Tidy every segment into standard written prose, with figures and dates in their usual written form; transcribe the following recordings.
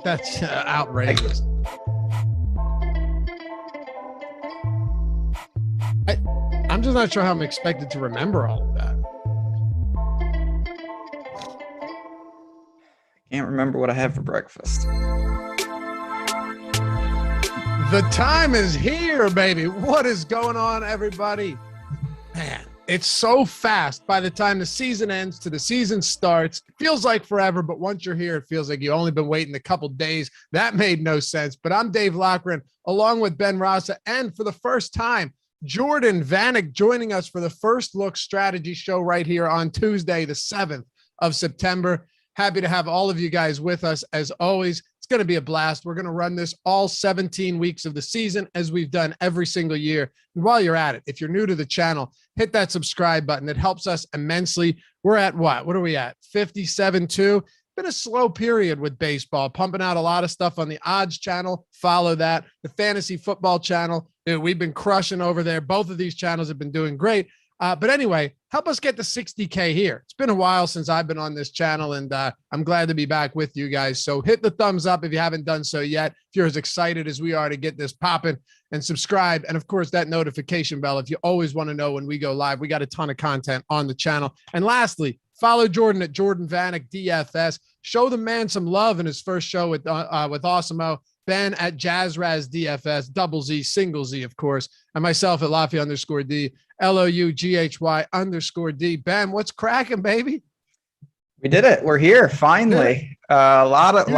That's outrageous. I'm just not sure how I'm expected to remember all of that. Can't remember what I had for breakfast. The time is here, baby. What is going on, everybody? Man, it's so fast. By the time the season ends to the season starts, it feels like forever, but once you're here, it feels like you've only been waiting a couple days. That made no sense. But I'm Dave Loughran, along with Ben Rasa, and for the first time, Jordan Vanek joining us for the First Look Strategy Show right here on Tuesday, the 7th of September. Happy to have all of you guys with us. As always, it's going to be a blast. We're going to run this all 17 weeks of the season as we've done every single year. And while you're at it, if you're new to the channel, hit that subscribe button. It helps us immensely. We're at what? What are we at? 57.2. Been a slow period with baseball, pumping out a lot of stuff on the odds channel. Follow that. The fantasy football channel. Dude, we've been crushing over there. Both of these channels have been doing great. But anyway, help us get to 60K here. It's been a while since I've been on this channel, and I'm glad to be back with you guys. So hit the thumbs up if you haven't done so yet. If you're as excited as we are to get this popping, and subscribe. And of course, that notification bell if you always want to know when we go live. We got a ton of content on the channel. And lastly, follow Jordan at Jordan Vanek DFS. Show the man some love in his first show with Awesemo. Ben at JazzRaz DFS, double Z, single Z, of course. And myself at Loughy_D, LOUGHY_D. Ben, what's cracking, baby? We did it. We're here finally. A lot of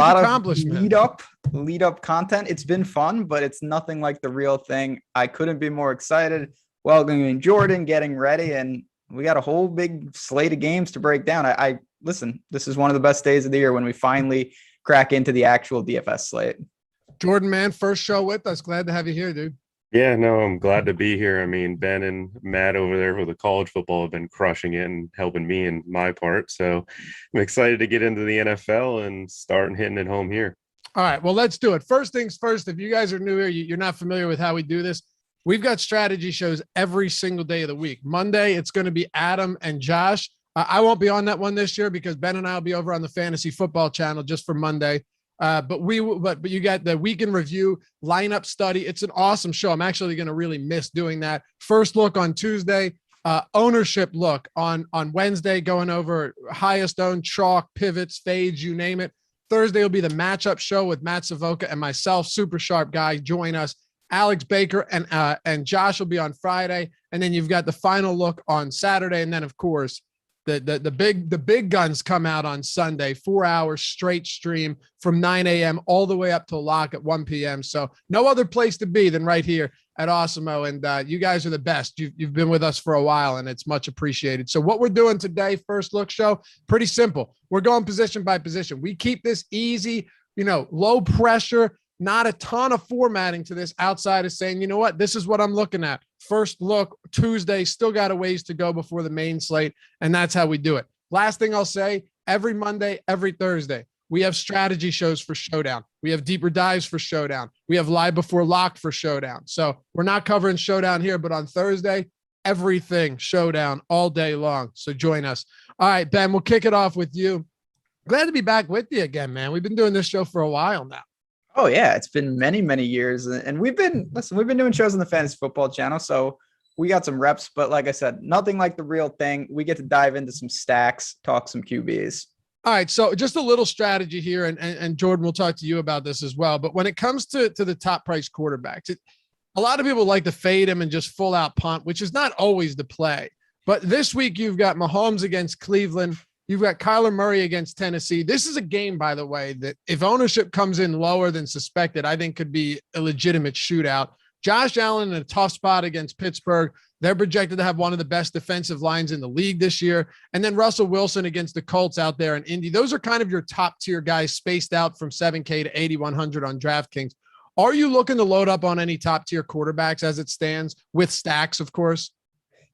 lead up content. It's been fun, but it's nothing like the real thing. I couldn't be more excited. Welcoming Jordan, getting ready, and we got a whole big slate of games to break down. I listen, this is one of the best days of the year when we finally crack into the actual DFS slate. Jordan, man, first show with us. Glad to have you here, dude. Yeah, no, I'm glad to be here. I mean, Ben and Matt over there with the college football have been crushing it and helping me in my part. So I'm excited to get into the NFL and start hitting it home here. All right, well, let's do it. First things first, if you guys are new here, you're not familiar with how we do this. We've got strategy shows every single day of the week. Monday, it's going to be Adam and Josh. I won't be on that one this year because Ben and I will be over on the fantasy football channel just for Monday. But you got the week in review, lineup study. It's an awesome show. I'm actually going to really miss doing that. First look on Tuesday, ownership look on Wednesday, going over highest owned, chalk, pivots, fades, you name it. Thursday will be the matchup show with Matt Savoca and myself, super sharp guy. Join us. Alex Baker and Josh will be on Friday. And then you've got the final look on Saturday. And then, of course, the big guns come out on Sunday, 4 hours straight stream from 9 a.m. all the way up to lock at 1 p.m. So no other place to be than right here at Awesemo. And you guys are the best. You've been with us for a while, and it's much appreciated. So what we're doing today, first look show, pretty simple. We're going position by position. We keep this easy, low pressure, not a ton of formatting to this outside of saying, you know what, this is what I'm looking at. First look Tuesday, still got a ways to go before the main slate. And that's how we do it. Last thing I'll say, every Monday, every Thursday, we have strategy shows for Showdown. We have deeper dives for Showdown. We have live before lock for Showdown. So we're not covering Showdown here, but on Thursday, everything Showdown all day long. So join us. All right, Ben, we'll kick it off with you. Glad to be back with you again, man. We've been doing this show for a while now. Oh yeah, it's been many, many years, and we've been doing shows on the fantasy football channel, so we got some reps. But like I said, nothing like the real thing. We get to dive into some stacks, talk some QBs. All right, so just a little strategy here, and Jordan will talk to you about this as well. But when it comes to the top price quarterbacks, a lot of people like to fade him and just full out punt, which is not always the play. But this week you've got Mahomes against Cleveland. You've got Kyler Murray against Tennessee. This is a game, by the way, that if ownership comes in lower than suspected, I think could be a legitimate shootout. Josh Allen in a tough spot against Pittsburgh. They're projected to have one of the best defensive lines in the league this year. And then Russell Wilson against the Colts out there in Indy. Those are kind of your top tier guys spaced out from 7K to 8,100 on DraftKings. Are you looking to load up on any top tier quarterbacks as it stands with stacks, of course?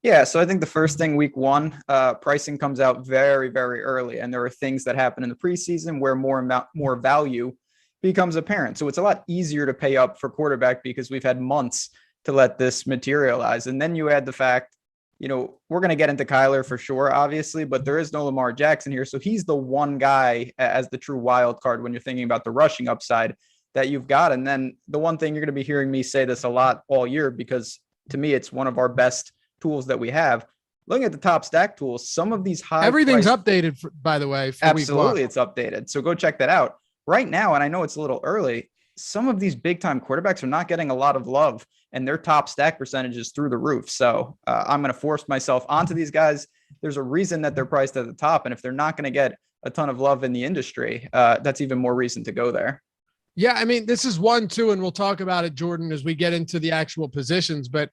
Yeah, so I think the first thing week one, pricing comes out very, very early. And there are things that happen in the preseason where more value becomes apparent. So it's a lot easier to pay up for quarterback because we've had months to let this materialize. And then you add the fact we're going to get into Kyler for sure, obviously, but there is no Lamar Jackson here. So he's the one guy as the true wild card when you're thinking about the rushing upside that you've got. And then the one thing you're going to be hearing me say this a lot all year, because to me, it's one of our best tools that we have. Looking at the top stack tools, some of these everything's updated, by the way. Absolutely, it's updated. So go check that out. Right now, and I know it's a little early, some of these big time quarterbacks are not getting a lot of love, and their top stack percentage is through the roof. So I'm going to force myself onto these guys. There's a reason that they're priced at the top. And if they're not going to get a ton of love in the industry, that's even more reason to go there. Yeah. I mean, this is 1-2, and we'll talk about it, Jordan, as we get into the actual positions, but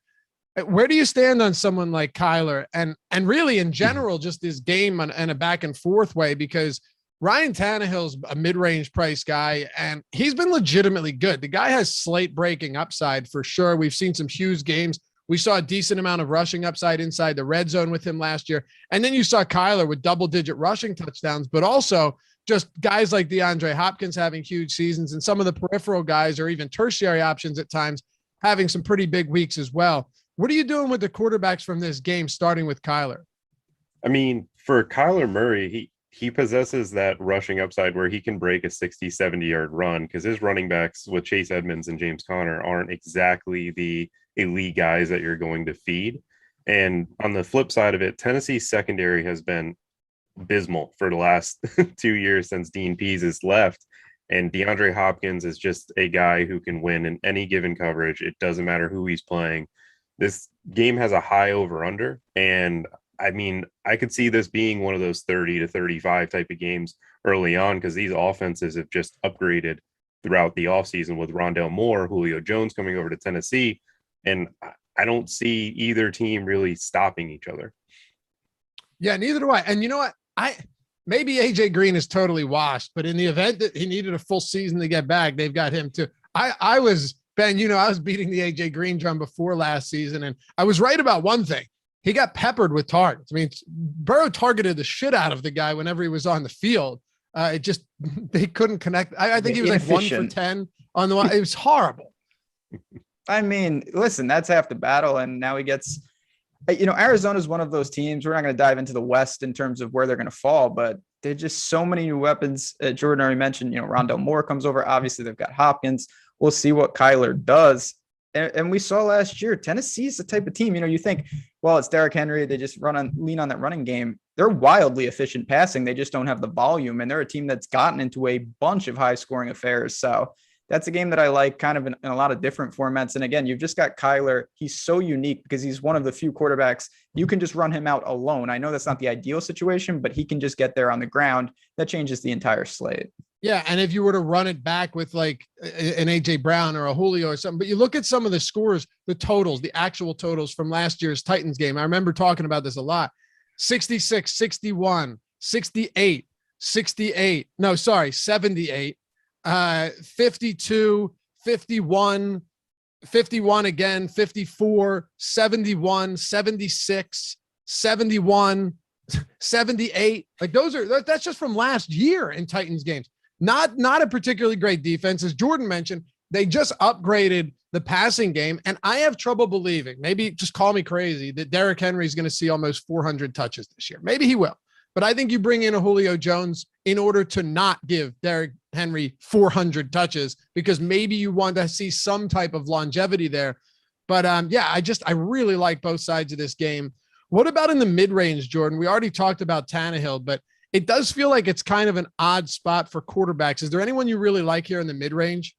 where do you stand on someone like Kyler and really in general, just this game in a back and forth way? Because Ryan Tannehill's a mid-range price guy, and he's been legitimately good. The guy has slate breaking upside for sure. We've seen some huge games. We saw a decent amount of rushing upside inside the red zone with him last year. And then you saw Kyler with double-digit rushing touchdowns, but also just guys like DeAndre Hopkins having huge seasons, and some of the peripheral guys or even tertiary options at times having some pretty big weeks as well. What are you doing with the quarterbacks from this game, starting with Kyler? I mean, for Kyler Murray, he possesses that rushing upside where he can break a 60, 70-yard run, because his running backs with Chase Edmonds and James Conner aren't exactly the elite guys that you're going to feed. And on the flip side of it, Tennessee's secondary has been abysmal for the last 2 years since Dean Pease has left. And DeAndre Hopkins is just a guy who can win in any given coverage. It doesn't matter who he's playing. This game has a high over-under, and I mean, I could see this being one of those 30 to 35 type of games early on, because these offenses have just upgraded throughout the offseason with Rondale Moore, Julio Jones coming over to Tennessee, and I don't see either team really stopping each other. Yeah, neither do I. And you know what? Maybe AJ Green is totally washed, but in the event that he needed a full season to get back, they've got him too. I was beating the AJ Green drum before last season, and I was right about one thing. He got peppered with targets. I mean, Burrow targeted the shit out of the guy whenever he was on the field. They couldn't connect. I think he was like 1 for 10 on the one. It was horrible. I mean, listen, that's half the battle. And now he gets, Arizona is one of those teams. We're not going to dive into the West in terms of where they're going to fall, but there's just so many new weapons. Jordan already mentioned, Rondale Moore comes over. Obviously, they've got Hopkins. We'll see what Kyler does. And we saw last year, Tennessee's the type of team, you think, well, it's Derrick Henry. They just lean on that running game. They're wildly efficient passing. They just don't have the volume. And they're a team that's gotten into a bunch of high scoring affairs. So that's a game that I like kind of in a lot of different formats. And again, you've just got Kyler. He's so unique because he's one of the few quarterbacks you can just run him out alone. I know that's not the ideal situation, but he can just get there on the ground. That changes the entire slate. Yeah, and if you were to run it back with like an AJ Brown or a Julio or something, but you look at some of the scores, the totals, the actual totals from last year's Titans game. I remember talking about this a lot. 66, 61, 68, 78. No, sorry, 78, 52, 51, 51 again, 54, 71, 76, 71, 78. Like that's just from last year in Titans games. Not a particularly great defense. As Jordan mentioned, they just upgraded the passing game, and I have trouble believing, maybe just call me crazy, that Derrick Henry is going to see almost 400 touches this year. Maybe he will, but I think you bring in a Julio Jones in order to not give Derrick Henry 400 touches, because maybe you want to see some type of longevity there. But I really like both sides of this game. What about in the mid-range, Jordan? We already talked about Tannehill, but it does feel like it's kind of an odd spot for quarterbacks. Is there anyone you really like here in the mid-range?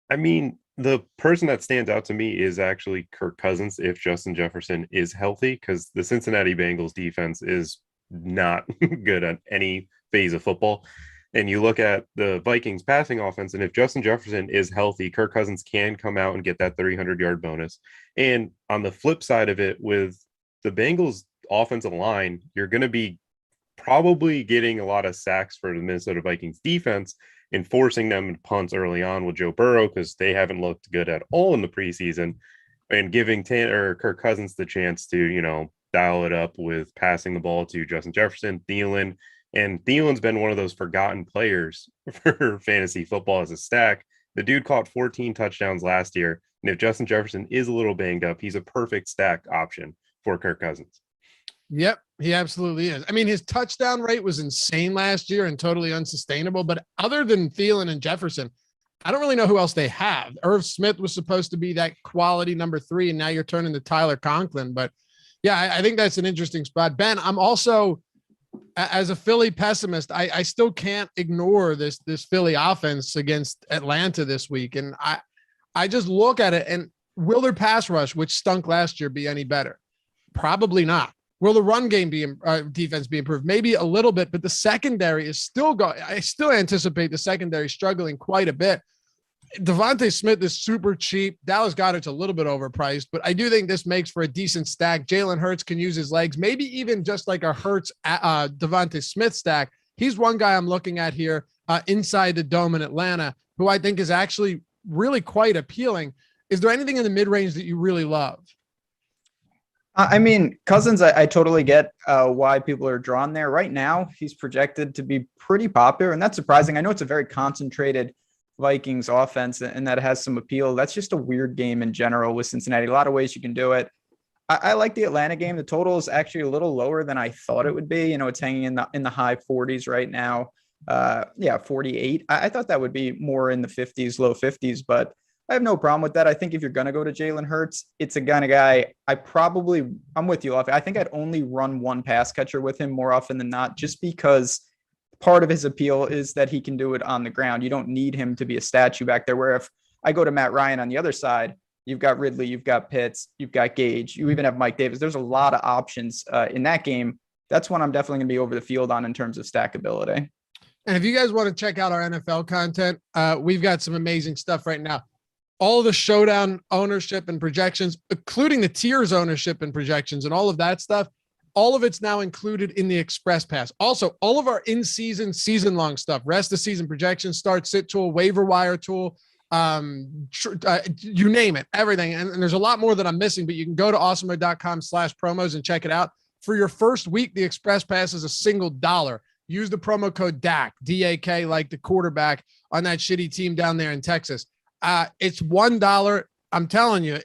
I mean, the person that stands out to me is actually Kirk Cousins if Justin Jefferson is healthy, because the Cincinnati Bengals defense is not good at any phase of football. And you look at the Vikings passing offense, and if Justin Jefferson is healthy, Kirk Cousins can come out and get that 300-yard bonus. And on the flip side of it, with the Bengals offensive line, you're going to be probably getting a lot of sacks for the Minnesota Vikings defense and forcing them to punts early on with Joe Burrow, because they haven't looked good at all in the preseason, and giving Kirk Cousins the chance to, dial it up with passing the ball to Justin Jefferson, Thielen. And Thielen's been one of those forgotten players for fantasy football as a stack. The dude caught 14 touchdowns last year. And if Justin Jefferson is a little banged up, he's a perfect stack option for Kirk Cousins. Yep, he absolutely is. I mean, his touchdown rate was insane last year and totally unsustainable. But other than Thielen and Jefferson, I don't really know who else they have. Irv Smith was supposed to be that quality number 3, and now you're turning to Tyler Conklin. But yeah, I think that's an interesting spot. Ben, I'm also, as a Philly pessimist, I still can't ignore this Philly offense against Atlanta this week. And I just look at it, and will their pass rush, which stunk last year, be any better? Probably not. Will the run game defense be improved? Maybe a little bit, but the secondary is still going. I still anticipate the secondary struggling quite a bit. Devontae Smith is super cheap. Dallas Goedert's a little bit overpriced, but I do think this makes for a decent stack. Jalen Hurts can use his legs, maybe even just like a Hertz Devontae Smith stack. He's one guy I'm looking at here inside the dome in Atlanta, who I think is actually really quite appealing. Is there anything in the mid-range that you really love? I mean, Cousins, I totally get why people are drawn there. Right now, he's projected to be pretty popular, and that's surprising. I know it's a very concentrated Vikings offense, and that has some appeal. That's just a weird game in general with Cincinnati. A lot of ways you can do it. I like the Atlanta game. The total is actually a little lower than I thought it would be. You know, it's hanging in the high 40s right now. 48. I thought that would be more in the 50s, low 50s, but I have no problem with that. I think if you're going to go to Jalen Hurts, it's a kind of guy I'm with you, Loughy. I think I'd only run one pass catcher with him more often than not, just because part of his appeal is that he can do it on the ground. You don't need him to be a statue back there, where if I go to Matt Ryan on the other side, you've got Ridley, you've got Pitts, you've got Gage, you even have Mike Davis. There's a lot of options in that game. That's one I'm definitely going to be over the field on in terms of stackability. And if you guys want to check out our NFL content, we've got some amazing stuff right now. All of the showdown ownership and projections, including the tiers ownership and projections and all of that stuff, all of it's now included in the Express Pass. Also, all of our in-season, season-long stuff, rest of season projections, start, sit tool, waiver wire tool, you name it, everything. And there's a lot more that I'm missing, but you can go to awesemo.com/promos and check it out. For your first week, the Express Pass is $1. Use the promo code DAK, D-A-K, like the quarterback on that shitty team down there in Texas. It's $1. I'm telling you,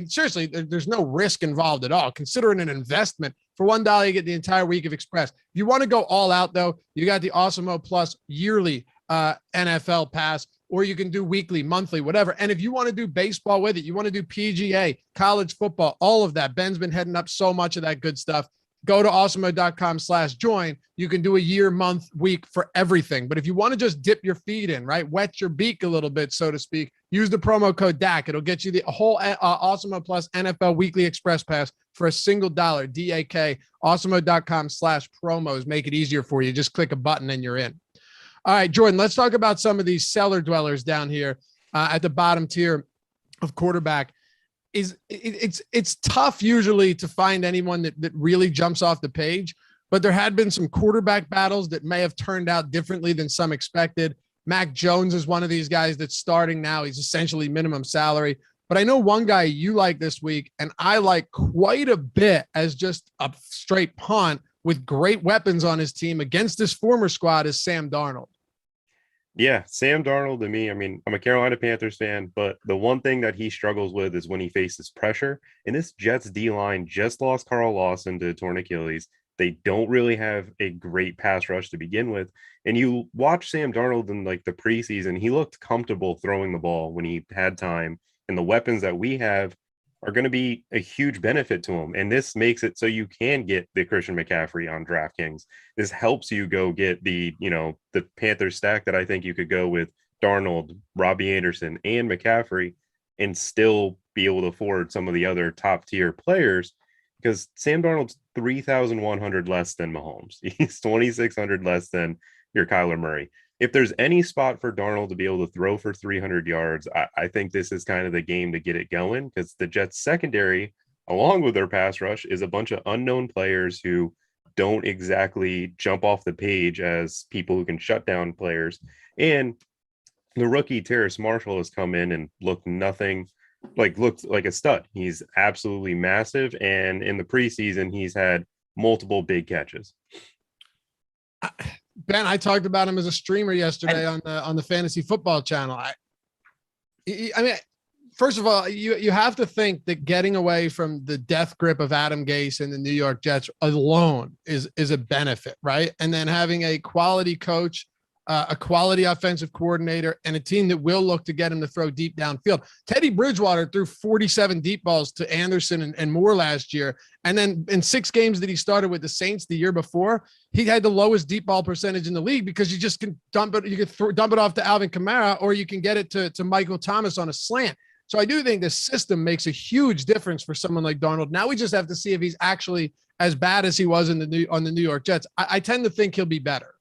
seriously, there's no risk involved at all. Consider it an investment. For $1, you get the entire week of Express. If you want to go all out, though, you got the Awesemo Plus yearly NFL pass, or you can do weekly, monthly, whatever. And if you want to do baseball with it, you want to do PGA, college football, all of that. Ben's been heading up so much of that good stuff. Go to awesemo.com/join. You can do a year, month, week for everything. But if you want to just dip your feet in, right, wet your beak a little bit, so to speak, use the promo code DAK. It'll get you the whole Awesemo Plus NFL Weekly Express Pass for $1, DAK. Awesemo.com/promos. Make it easier for you. Just click a button and you're in. All right, Jordan, let's talk about some of these cellar dwellers down here at the bottom tier of quarterback. It's tough usually to find anyone that really jumps off the page, but there had been some quarterback battles that may have turned out differently than some expected. Mac Jones is one of these guys that's starting now. He's essentially minimum salary, but I know one guy you like this week, and I like quite a bit as just a straight punt with great weapons on his team against his former squad, is Sam Darnold. Yeah, Sam Darnold to me, I mean, I'm a Carolina Panthers fan, but the one thing that he struggles with is when he faces pressure. And this Jets D-line just lost Carl Lawson to torn Achilles. They don't really have a great pass rush to begin with. And you watch Sam Darnold in like the preseason, he looked comfortable throwing the ball when he had time. And the weapons that we have are going to be a huge benefit to him. And this makes it so you can get the Christian McCaffrey on DraftKings. This helps you go get the Panthers stack that I think you could go with Darnold, Robbie Anderson, and McCaffrey and still be able to afford some of the other top tier players, because Sam Darnold's 3,100 less than Mahomes. He's 2,600 less than your Kyler Murray. If there's any spot for Darnold to be able to throw for 300 yards, I think this is kind of the game to get it going, because the Jets secondary, along with their pass rush, is a bunch of unknown players who don't exactly jump off the page as people who can shut down players. And the rookie Terrace Marshall has come in and looked like a stud. He's absolutely massive. And in the preseason, he's had multiple big catches. Ben, I talked about him as a streamer yesterday on the fantasy football channel. I mean, first of all, you have to think that getting away from the death grip of Adam Gase and the New York Jets alone is a benefit, right? And then having a quality coach, a quality offensive coordinator, and a team that will look to get him to throw deep downfield. Teddy Bridgewater threw 47 deep balls to Anderson and Moore last year. And then in 6 games that he started with the Saints the year before, he had the lowest deep ball percentage in the league because you just can dump it. You can dump it off to Alvin Kamara, or you can get it to Michael Thomas on a slant. So I do think the system makes a huge difference for someone like Darnold. Now we just have to see if he's actually as bad as he was on the New York Jets. I tend to think he'll be better.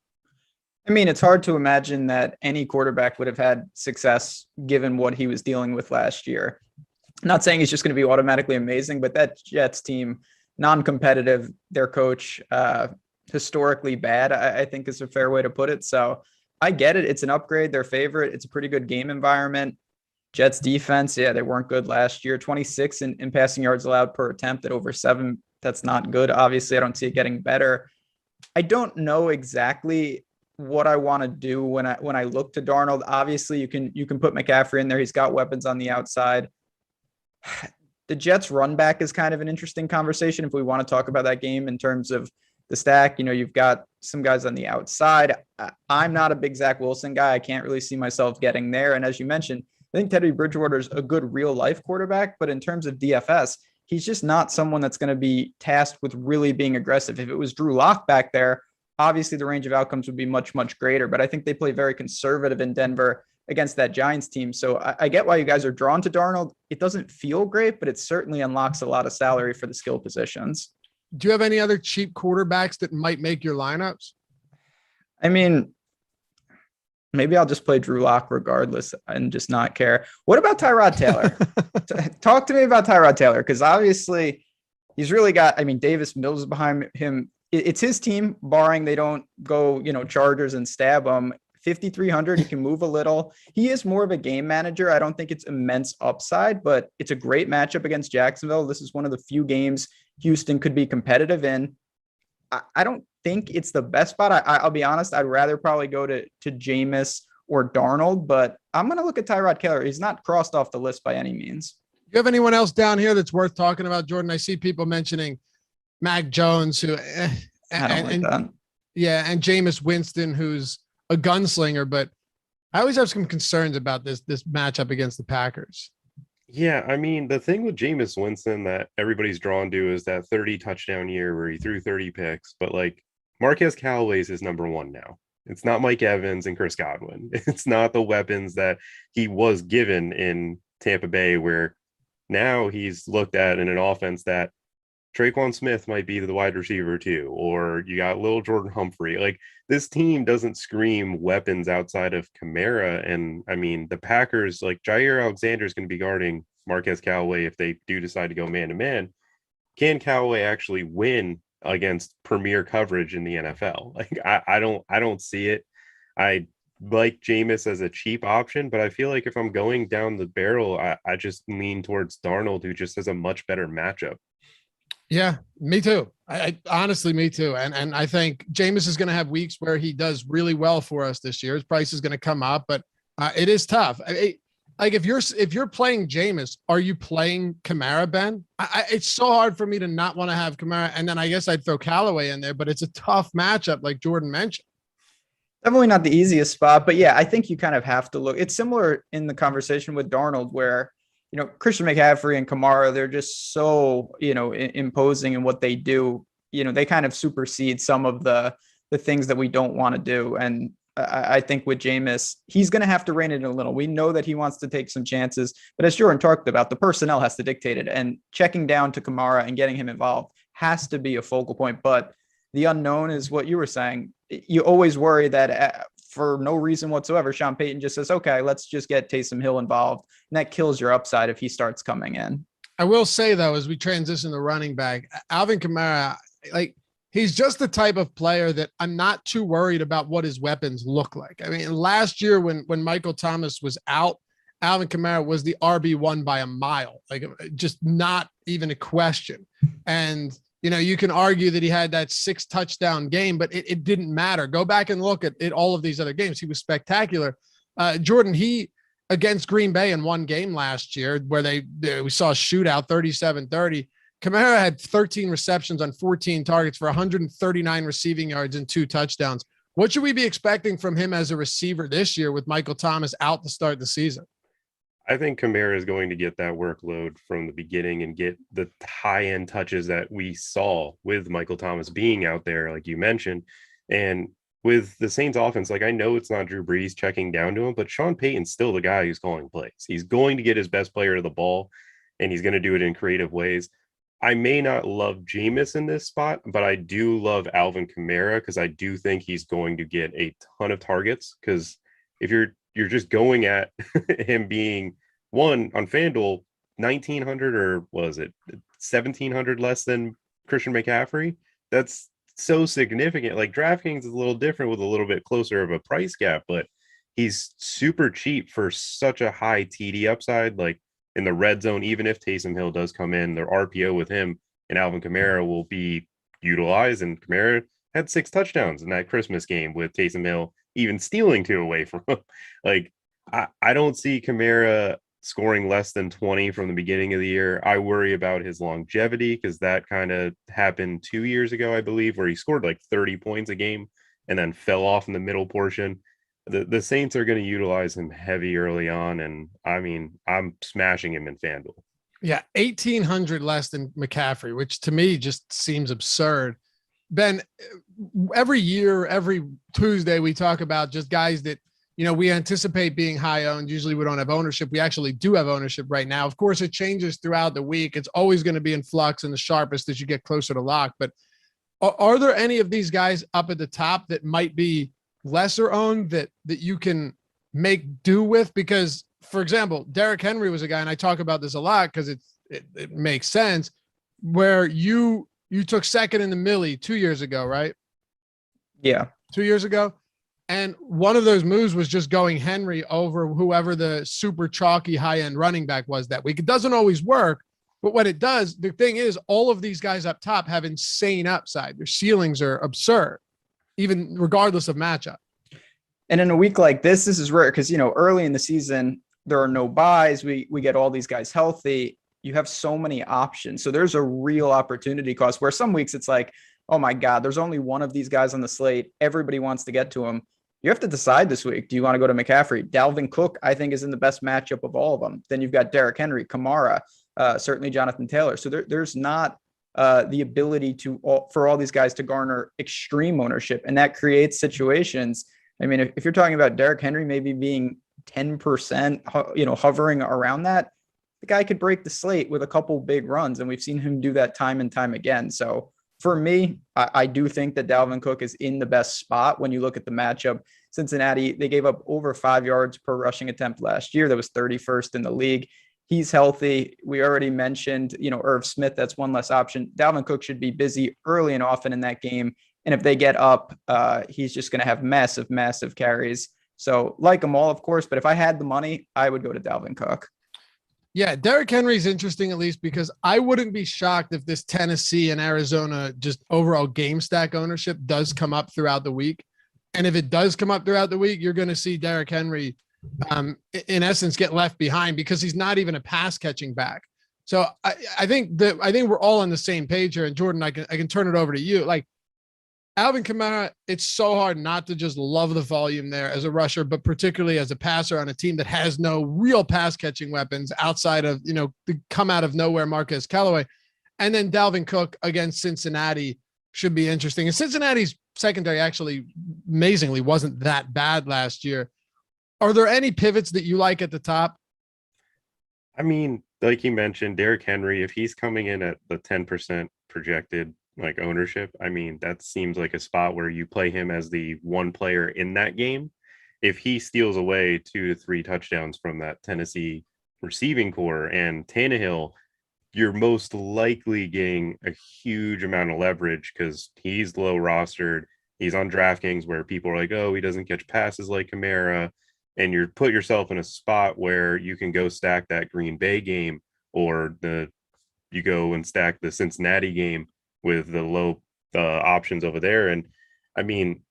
I mean, it's hard to imagine that any quarterback would have had success given what he was dealing with last year. I'm not saying he's just going to be automatically amazing, but that Jets team, non-competitive, their coach, historically bad, I think is a fair way to put it. So I get it. It's an upgrade. Their favorite. It's a pretty good game environment. Jets defense, yeah, they weren't good last year. 26 in passing yards allowed per attempt at over 7. That's not good. Obviously, I don't see it getting better. I don't know exactly what I want to do when I look to Darnold. Obviously, you can put McCaffrey in there. He's got weapons on the outside. The Jets run back is kind of an interesting conversation if we want to talk about that game in terms of the stack. You know, you've got some guys on the outside. I'm not a big Zach Wilson guy. I can't really see myself getting there. And as you mentioned, I think Teddy Bridgewater is a good real life quarterback, but in terms of DFS, he's just not someone that's going to be tasked with really being aggressive. If it was Drew Lock back there, obviously the range of outcomes would be much, much greater, but I think they play very conservative in Denver against that Giants team. So I get why you guys are drawn to Darnold. It doesn't feel great, but it certainly unlocks a lot of salary for the skill positions. Do you have any other cheap quarterbacks that might make your lineups? I mean, maybe I'll just play Drew Lock regardless and just not care. What about Tyrod Taylor? Talk to me about Tyrod Taylor, because obviously he's really got, I mean, Davis Mills behind him. It's his team, barring they don't go, Chargers and stab him. 5,300, he can move a little. He is more of a game manager. I don't think it's immense upside, but it's a great matchup against Jacksonville. This is one of the few games Houston could be competitive in. I don't think it's the best spot. I'll be honest, I'd rather probably go to Jameis or Darnold, but I'm going to look at Tyrod Taylor. He's not crossed off the list by any means. Do you have anyone else down here that's worth talking about, Jordan? I see people mentioning Mac Jones, who I don't like that. Yeah, and Jameis Winston, who's a gunslinger, but I always have some concerns about this matchup against the Packers. Yeah, I mean, the thing with Jameis Winston that everybody's drawn to is that 30 touchdown year where he threw 30 picks, but like Marquez Callaway's is number 1 now. It's not Mike Evans and Chris Godwin. It's not the weapons that he was given in Tampa Bay, where now he's looked at in an offense that Traquan Smith might be the wide receiver too, or you got little Jordan Humphrey. Like, this team doesn't scream weapons outside of Kamara. And I mean, the Packers, like Jair Alexander is going to be guarding Marquez Callaway if they do decide to go man to man. Can Callaway actually win against premier coverage in the NFL? Like, I don't see it. I like Jameis as a cheap option, but I feel like if I'm going down the barrel, I just lean towards Darnold, who just has a much better matchup. Yeah, me too. I honestly, me too. And I think Jameis is going to have weeks where he does really well for us this year. His price is going to come up, but it is tough. Like if you're playing Jameis, are you playing Kamara, Ben? It's so hard for me to not want to have Kamara. And then I guess I'd throw Callaway in there, but it's a tough matchup, like Jordan mentioned. Definitely not the easiest spot, but yeah, I think you kind of have to look. It's similar in the conversation with Darnold, where Christian McCaffrey and Kamara, they're just so, imposing in what they do. They kind of supersede some of the things that we don't want to do. And I think with Jameis, he's going to have to rein it in a little. We know that he wants to take some chances, but as Jordan talked about, the personnel has to dictate it. And checking down to Kamara and getting him involved has to be a focal point. But the unknown is what you were saying. You always worry that for no reason whatsoever, Sean Payton just says, okay, let's just get Taysom Hill involved. And that kills your upside if he starts coming in. I will say, though, as we transition to running back, Alvin Kamara, he's just the type of player that I'm not too worried about what his weapons look like. I mean, last year when Michael Thomas was out, Alvin Kamara was the RB1 by a mile, just not even a question. And you can argue that he had that 6 touchdown game, but it didn't matter. Go back and look at all of these other games. He was spectacular. Jordan, against Green Bay in one game last year where we saw a shootout 37-30. Kamara had 13 receptions on 14 targets for 139 receiving yards and 2 touchdowns. What should we be expecting from him as a receiver this year with Michael Thomas out to start the season? I think Kamara is going to get that workload from the beginning and get the high-end touches that we saw with Michael Thomas being out there, like you mentioned. And with the Saints offense, like I know it's not Drew Brees checking down to him, but Sean Payton's still the guy who's calling plays. He's going to get his best player to the ball, and he's going to do it in creative ways. I may not love Jameis in this spot, but I do love Alvin Kamara because I do think he's going to get a ton of targets. Because if you're just going at him being one on FanDuel, 1,900 or was it 1,700 less than Christian McCaffrey? That's so significant. Like DraftKings is a little different with a little bit closer of a price gap, but he's super cheap for such a high TD upside. Like in the red zone, even if Taysom Hill does come in, their RPO with him and Alvin Kamara will be utilized. And Kamara had 6 touchdowns in that Christmas game with Taysom Hill even stealing 2 away from him. Like, I don't see Kamara scoring less than 20 from the beginning of the year. I worry about his longevity because that kind of happened 2 years ago, I believe, where he scored like 30 points a game and then fell off in the middle portion. The Saints are going to utilize him heavy early on. And I mean, I'm smashing him in FanDuel. Yeah. 1,800 less than McCaffrey, which to me just seems absurd. Ben, every year, every Tuesday, we talk about just guys that, we anticipate being high owned. Usually we don't have ownership. We actually do have ownership right now. Of course, it changes throughout the week. It's always going to be in flux and the sharpest as you get closer to lock. But are there any of these guys up at the top that might be lesser owned that you can make do with? Because, for example, Derrick Henry was a guy, and I talk about this a lot because it makes sense, where you took second in the Millie 2 years ago, right? Yeah. 2 years ago. And one of those moves was just going Henry over whoever the super chalky high-end running back was that week. It doesn't always work, but what it does, the thing is, all of these guys up top have insane upside. Their ceilings are absurd, even regardless of matchup. And in a week like this is rare because, early in the season, there are no buys. We get all these guys healthy. You have so many options. So there's a real opportunity cost where some weeks it's like, oh my God, there's only one of these guys on the slate. Everybody wants to get to him. You have to decide this week. Do you want to go to McCaffrey? Dalvin Cook, I think, is in the best matchup of all of them. Then you've got Derrick Henry, Kamara, certainly Jonathan Taylor. So there's not the ability for all these guys to garner extreme ownership. And that creates situations. I mean, if you're talking about Derrick Henry maybe being 10%, hovering around that, the guy could break the slate with a couple big runs. And we've seen him do that time and time again. So for me, I do think that Dalvin Cook is in the best spot when you look at the matchup. Cincinnati, they gave up over 5 yards per rushing attempt last year. That was 31st in the league. He's healthy. We already mentioned, Irv Smith, that's one less option. Dalvin Cook should be busy early and often in that game. And if they get up, he's just going to have massive, massive carries. So like them all, of course, but if I had the money, I would go to Dalvin Cook. Yeah, Derrick Henry is interesting, at least because I wouldn't be shocked if this Tennessee and Arizona just overall game stack ownership does come up throughout the week. And if it does come up throughout the week, you're going to see Derrick Henry, in essence, get left behind because he's not even a pass catching back. So I think we're all on the same page here. And Jordan, I can turn it over to you. Like Alvin Kamara, it's so hard not to just love the volume there as a rusher, but particularly as a passer on a team that has no real pass catching weapons outside of, the come out of nowhere Marquez Callaway. And then Dalvin Cook against Cincinnati should be interesting. And Cincinnati's secondary actually amazingly wasn't that bad last year. Are there any pivots that you like at the top? I mean, like you mentioned, Derrick Henry, if he's coming in at the 10% projected ownership, I mean, that seems like a spot where you play him as the one player in that game. If he steals away 2 to 3 touchdowns from that Tennessee receiving core and Tannehill, you're most likely getting a huge amount of leverage because he's low rostered. He's on DraftKings where people are like, oh, he doesn't catch passes like Kamara. And you're put yourself in a spot where you can go stack that Green Bay game or you go and stack the Cincinnati game with the low options over there. And I mean,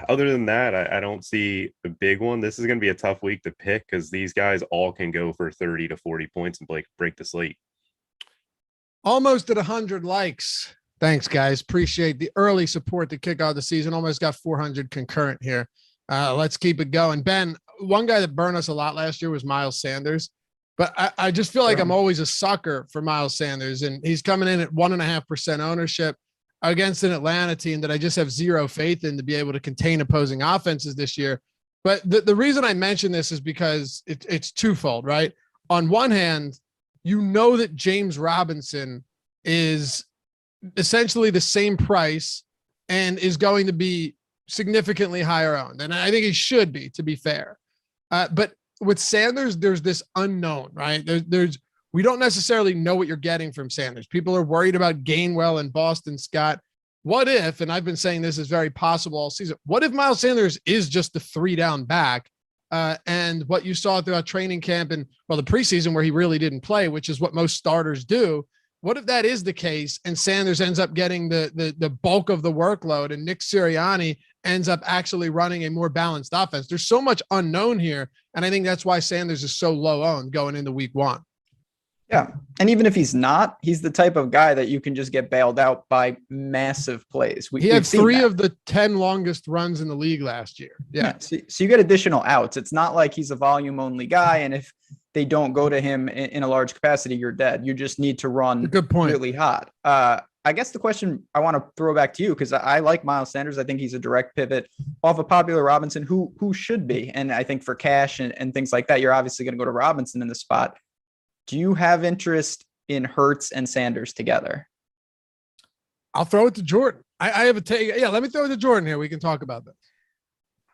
other than that, I don't see a big one. This is going to be a tough week to pick because these guys all can go for 30 to 40 points and break the slate. Almost at 100 likes. Thanks, guys. Appreciate the early support to kick off the season. Almost got 400 concurrent here. Let's keep it going. Ben, one guy that burned us a lot last year was Miles Sanders, but I just feel like I'm always a sucker for Miles Sanders, and he's coming in at 1.5% ownership against an Atlanta team that I just have zero faith in to be able to contain opposing offenses this year. But the reason I mention this is because it's twofold, right? On one hand, you know that James Robinson is essentially the same price and is going to be significantly higher owned. And I think he should be, to be fair. But with Sanders, there's this unknown, right? We don't necessarily know what you're getting from Sanders. People are worried about Gainwell and Boston Scott. What if, and I've been saying this is very possible all season, what if Miles Sanders is just the 3-down back? And what you saw throughout training camp and, well, the preseason where he really didn't play, which is what most starters do. What if that is the case and Sanders ends up getting the bulk of the workload and Nick Sirianni ends up actually running a more balanced offense? There's so much unknown here. And I think that's why Sanders is so low owned going into week 1. Yeah. And even if he's not, he's the type of guy that you can just get bailed out by massive plays. He had 3 of the 10 longest runs in the league last year. Yeah. So you get additional outs. It's not like he's a volume only guy. And if they don't go to him in a large capacity, you're dead. You just need to run Good point. Really hot. I guess the question I want to throw back to you, because I like Miles Sanders. I think he's a direct pivot off of Popular Robinson, who should be. And I think for cash and things like that, you're obviously going to go to Robinson in the spot. Do you have interest in Hertz and Sanders together? I'll throw it to Jordan. I have a take. Yeah, let me throw it to Jordan here. We can talk about this.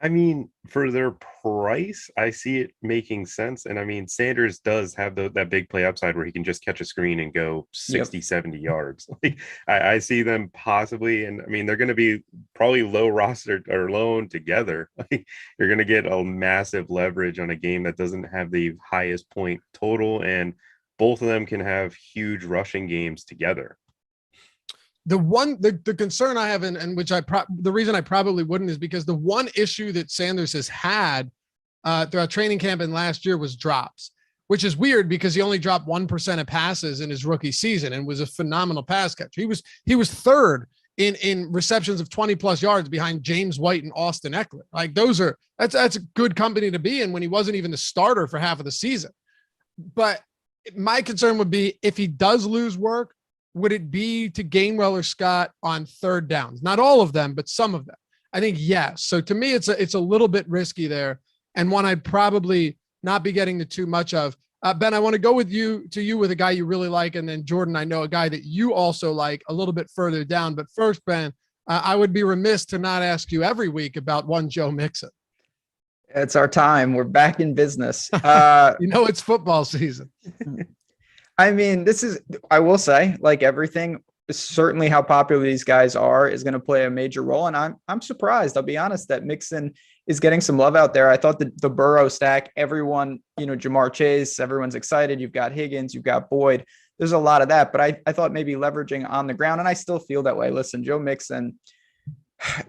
I mean, for their price, I see it making sense. And I mean, Sanders does have that big play upside where he can just catch a screen and go 60, 70 yards. Like I see them possibly, and I mean, they're going to be probably low roster or loan together. Like you're going to get a massive leverage on a game that doesn't have the highest point total. And both of them can have huge rushing games together. The concern I have, and which the reason I probably wouldn't is because the one issue that Sanders has had throughout training camp and last year was drops, which is weird because he only dropped 1% of passes in his rookie season and was a phenomenal pass catcher. He was third in receptions of 20+ yards behind James White and Austin Eckler. Like that's a good company to be in when he wasn't even the starter for half of the season. But my concern would be if he does lose work, would it be to Gainwell or Scott on 3rd downs? Not all of them, but some of them. I think yes. So to me, it's a little bit risky there, and one I'd probably not be getting to too much of. Ben, I want to go with you with a guy you really like, and then Jordan, I know a guy that you also like a little bit further down. But first, Ben, I would be remiss to not ask you every week about one Joe Mixon. It's our time. We're back in business. It's football season. I mean, I will say, like everything, certainly how popular these guys are is going to play a major role. And I'm surprised, I'll be honest, that Mixon is getting some love out there. I thought the Burrow stack, everyone, Jamar Chase, everyone's excited. You've got Higgins, you've got Boyd. There's a lot of that, but I thought maybe leveraging on the ground, and I still feel that way. Listen, Joe Mixon,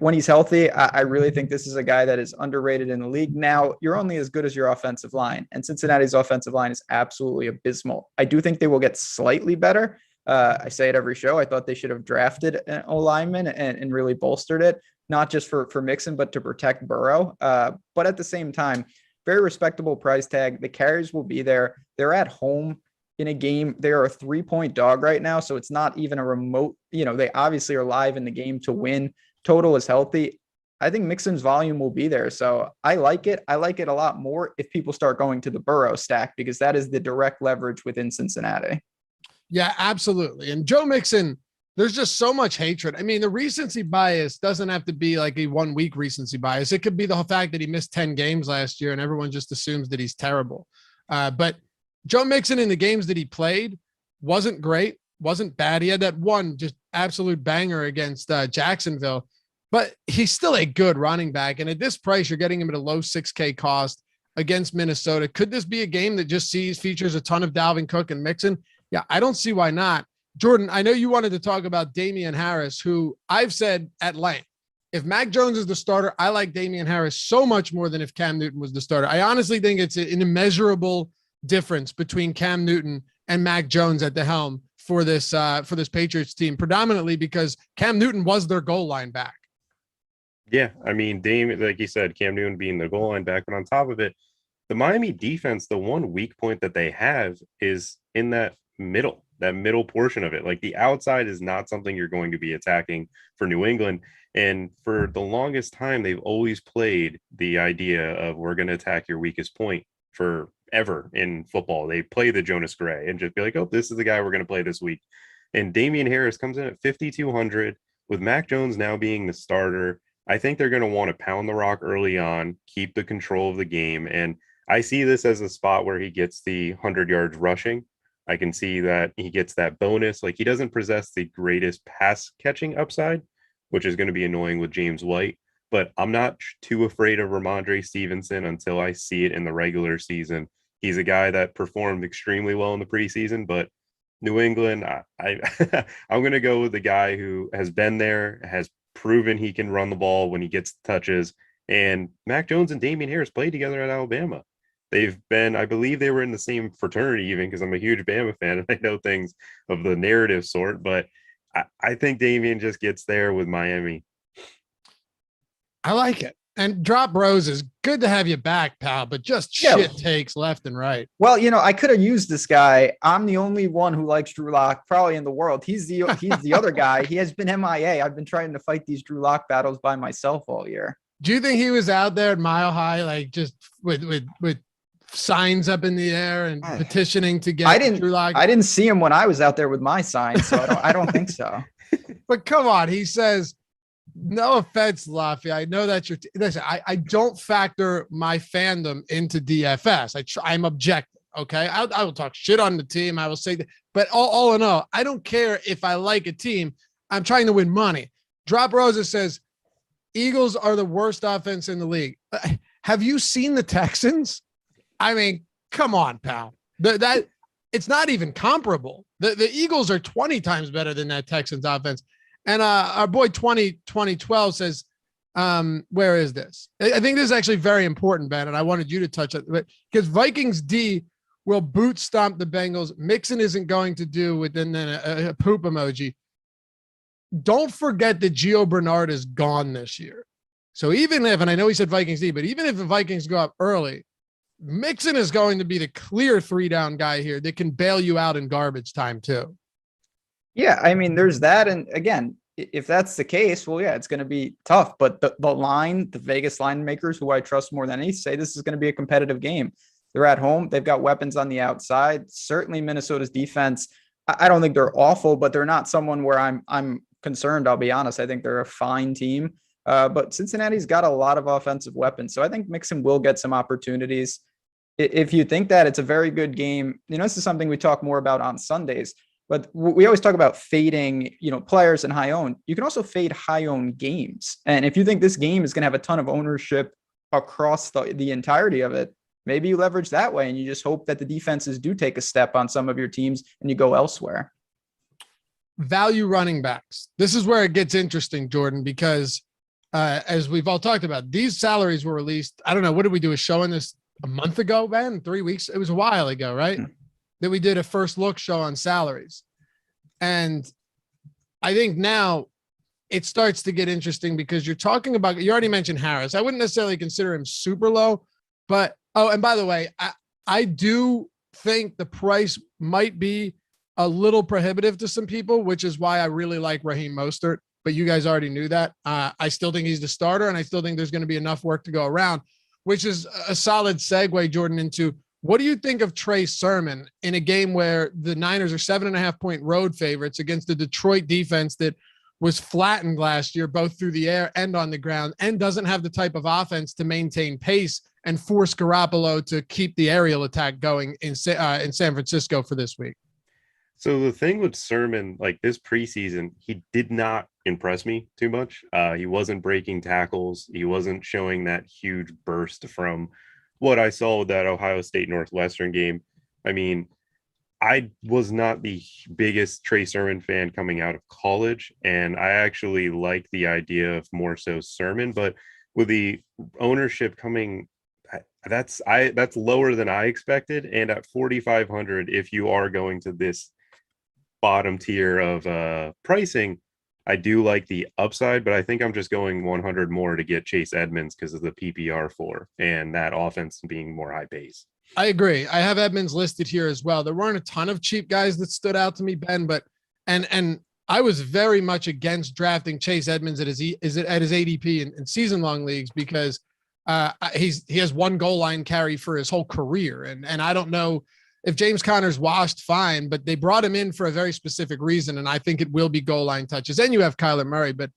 when he's healthy, I really think this is a guy that is underrated in the league. Now, you're only as good as your offensive line, and Cincinnati's offensive line is absolutely abysmal. I do think they will get slightly better. I say it every show. I thought they should have drafted an O-lineman and really bolstered it, not just for Mixon, but to protect Burrow. But at the same time, very respectable price tag. The carries will be there. They're at home in a game. They are a 3-point dog right now, so it's not even a remote, they obviously are live in the game to win. Total is healthy. I think Mixon's volume will be there. So I like it. I like it a lot more if people start going to the Burrow stack, because that is the direct leverage within Cincinnati. Yeah, absolutely. And Joe Mixon, there's just so much hatred. I mean, the recency bias doesn't have to be like a 1-week recency bias. It could be the whole fact that he missed 10 games last year and everyone just assumes that he's terrible. But Joe Mixon in the games that he played wasn't great, wasn't bad. He had that one just absolute banger against Jacksonville, but he's still a good running back. And at this price, you're getting him at a low $6K cost against Minnesota. Could this be a game that just features a ton of Dalvin Cook and Mixon? Yeah, I don't see why not. Jordan, I know you wanted to talk about Damian Harris, who I've said at length if Mac Jones is the starter, I like Damian Harris so much more than if Cam Newton was the starter. I honestly think it's an immeasurable difference between Cam Newton and Mac Jones at the helm for this Patriots team, predominantly because Cam Newton was their goal line back. Yeah, I mean, like you said, Cam Newton being the goal line back, but on top of it, the Miami defense, the one weak point that they have is in that middle portion of it. Like the outside is not something you're going to be attacking for New England. And for the longest time, they've always played the idea of we're going to attack your weakest point forever in football. They play the Jonas Gray and just be like, oh, this is the guy we're going to play this week. And Damian Harris comes in at 5,200 with Mac Jones now being the starter. I think they're going to want to pound the rock early on, keep the control of the game. And I see this as a spot where he gets the 100 yards rushing. I can see that he gets that bonus. Like he doesn't possess the greatest pass catching upside, which is going to be annoying with James White, but I'm not too afraid of Ramondre Stevenson until I see it in the regular season. He's a guy that performed extremely well in the preseason, but New England, I'm going to go with the guy who has been there, has proven he can run the ball when he gets touches. And Mac Jones and Damian Harris played together at Alabama. They've been, I believe they were in the same fraternity even, because I'm a huge Bama fan and I know things of the narrative sort, but I think Damian just gets there with Miami. I like it. And Drop Roses, good to have you back, pal, but just shit takes left and right. Well, I could have used this guy. I'm the only one who likes Drew Lock probably in the world. He's the other guy. He has been MIA. I've been trying to fight these Drew Lock battles by myself all year. Do you think he was out there at Mile High, like just with signs up in the air and petitioning to get Drew Lock? I didn't see him when I was out there with my signs, so I don't think so. But come on, he says, no offense, Loughy. I know that listen, I don't factor my fandom into DFS. I'm objective. Okay. I will talk shit on the team. I will say that, but all in all, I don't care if I like a team. I'm trying to win money. Drop Rosa says, Eagles are the worst offense in the league. Have you seen the Texans? I mean, come on, pal. That it's not even comparable. The Eagles are 20 times better than that Texans offense. And our boy 2012 says, where is this? I think this is actually very important, Ben, and I wanted you to touch it, because Vikings D will boot stomp the Bengals. Mixon isn't going to do within a poop emoji. Don't forget that Gio Bernard is gone this year. So even if, and I know he said Vikings D, but even if the Vikings go up early, Mixon is going to be the clear 3-down guy here that can bail you out in garbage time too. Yeah, I mean, there's that. And again, if that's the case, well, yeah, it's going to be tough. But the line, the Vegas line makers, who I trust more than any, say this is going to be a competitive game. They're at home. They've got weapons on the outside. Certainly Minnesota's defense, I don't think they're awful, but they're not someone where I'm concerned. I'll be honest. I think they're a fine team. But Cincinnati's got a lot of offensive weapons. So I think Mixon will get some opportunities. If you think that, it's a very good game. This is something we talk more about on Sundays. But we always talk about fading, players and high owned. You can also fade high owned games. And if you think this game is going to have a ton of ownership across the entirety of it, maybe you leverage that way and you just hope that the defenses do take a step on some of your teams and you go elsewhere. Value running backs. This is where it gets interesting, Jordan, because as we've all talked about, these salaries were released. I don't know. What did we do? A show on this a month ago, man? 3 weeks? It was a while ago, right? That we did a first look show on salaries. And I think now it starts to get interesting because you're talking about, you already mentioned Harris. I wouldn't necessarily consider him super low, but, and by the way, I do think the price might be a little prohibitive to some people, which is why I really like Raheem Mostert, but you guys already knew that. I still think he's the starter, and I still think there's going to be enough work to go around, which is a solid segue, Jordan, into what do you think of Trey Sermon in a game where the Niners are 7.5-point road favorites against the Detroit defense that was flattened last year, both through the air and on the ground, and doesn't have the type of offense to maintain pace and force Garoppolo to keep the aerial attack going in San Francisco for this week? So the thing with Sermon, like this preseason, he did not impress me too much. He wasn't breaking tackles. He wasn't showing that huge burst from what I saw with that Ohio State Northwestern game. I mean, I was not the biggest Trey Sermon fan coming out of college, and I actually like the idea of more so Sermon, but with the ownership coming, that's lower than I expected. And at 4,500, if you are going to this bottom tier of pricing, I do like the upside, but I think I'm just going 100 more to get Chase Edmonds because of the PPR for and that offense being more high base. I agree. I have Edmonds listed here as well. There weren't a ton of cheap guys that stood out to me, Ben, but and I was very much against drafting Chase Edmonds at his ADP in season long leagues because he has one goal line carry for his whole career, and I don't know if James Conner's washed, fine, but they brought him in for a very specific reason, and I think it will be goal line touches. And you have Kyler Murray, but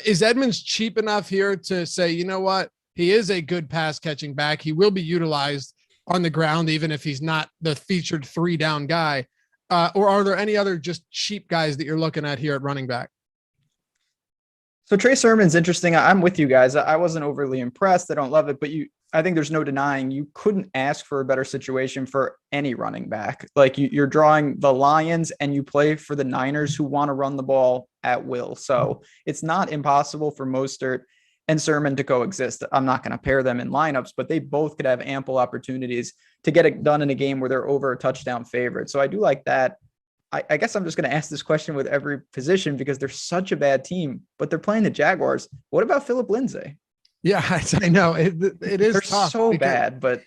is Edmonds cheap enough here to say, you know what, he is a good pass catching back. He will be utilized on the ground, even if he's not the featured 3-down guy. Or are there any other just cheap guys that you're looking at here at running back? So Trey Sermon's interesting. I'm with you guys. I wasn't overly impressed. I don't love it, but I think there's no denying you couldn't ask for a better situation for any running back. Like you're drawing the Lions and you play for the Niners who want to run the ball at will. So it's not impossible for Mostert and Sermon to coexist. I'm not going to pair them in lineups, but they both could have ample opportunities to get it done in a game where they're over a touchdown favorite. So I do like that. I guess I'm just going to ask this question with every position because they're such a bad team, but they're playing the Jaguars. What about Philip Lindsay? Yeah, I know it is. They're tough so bad, but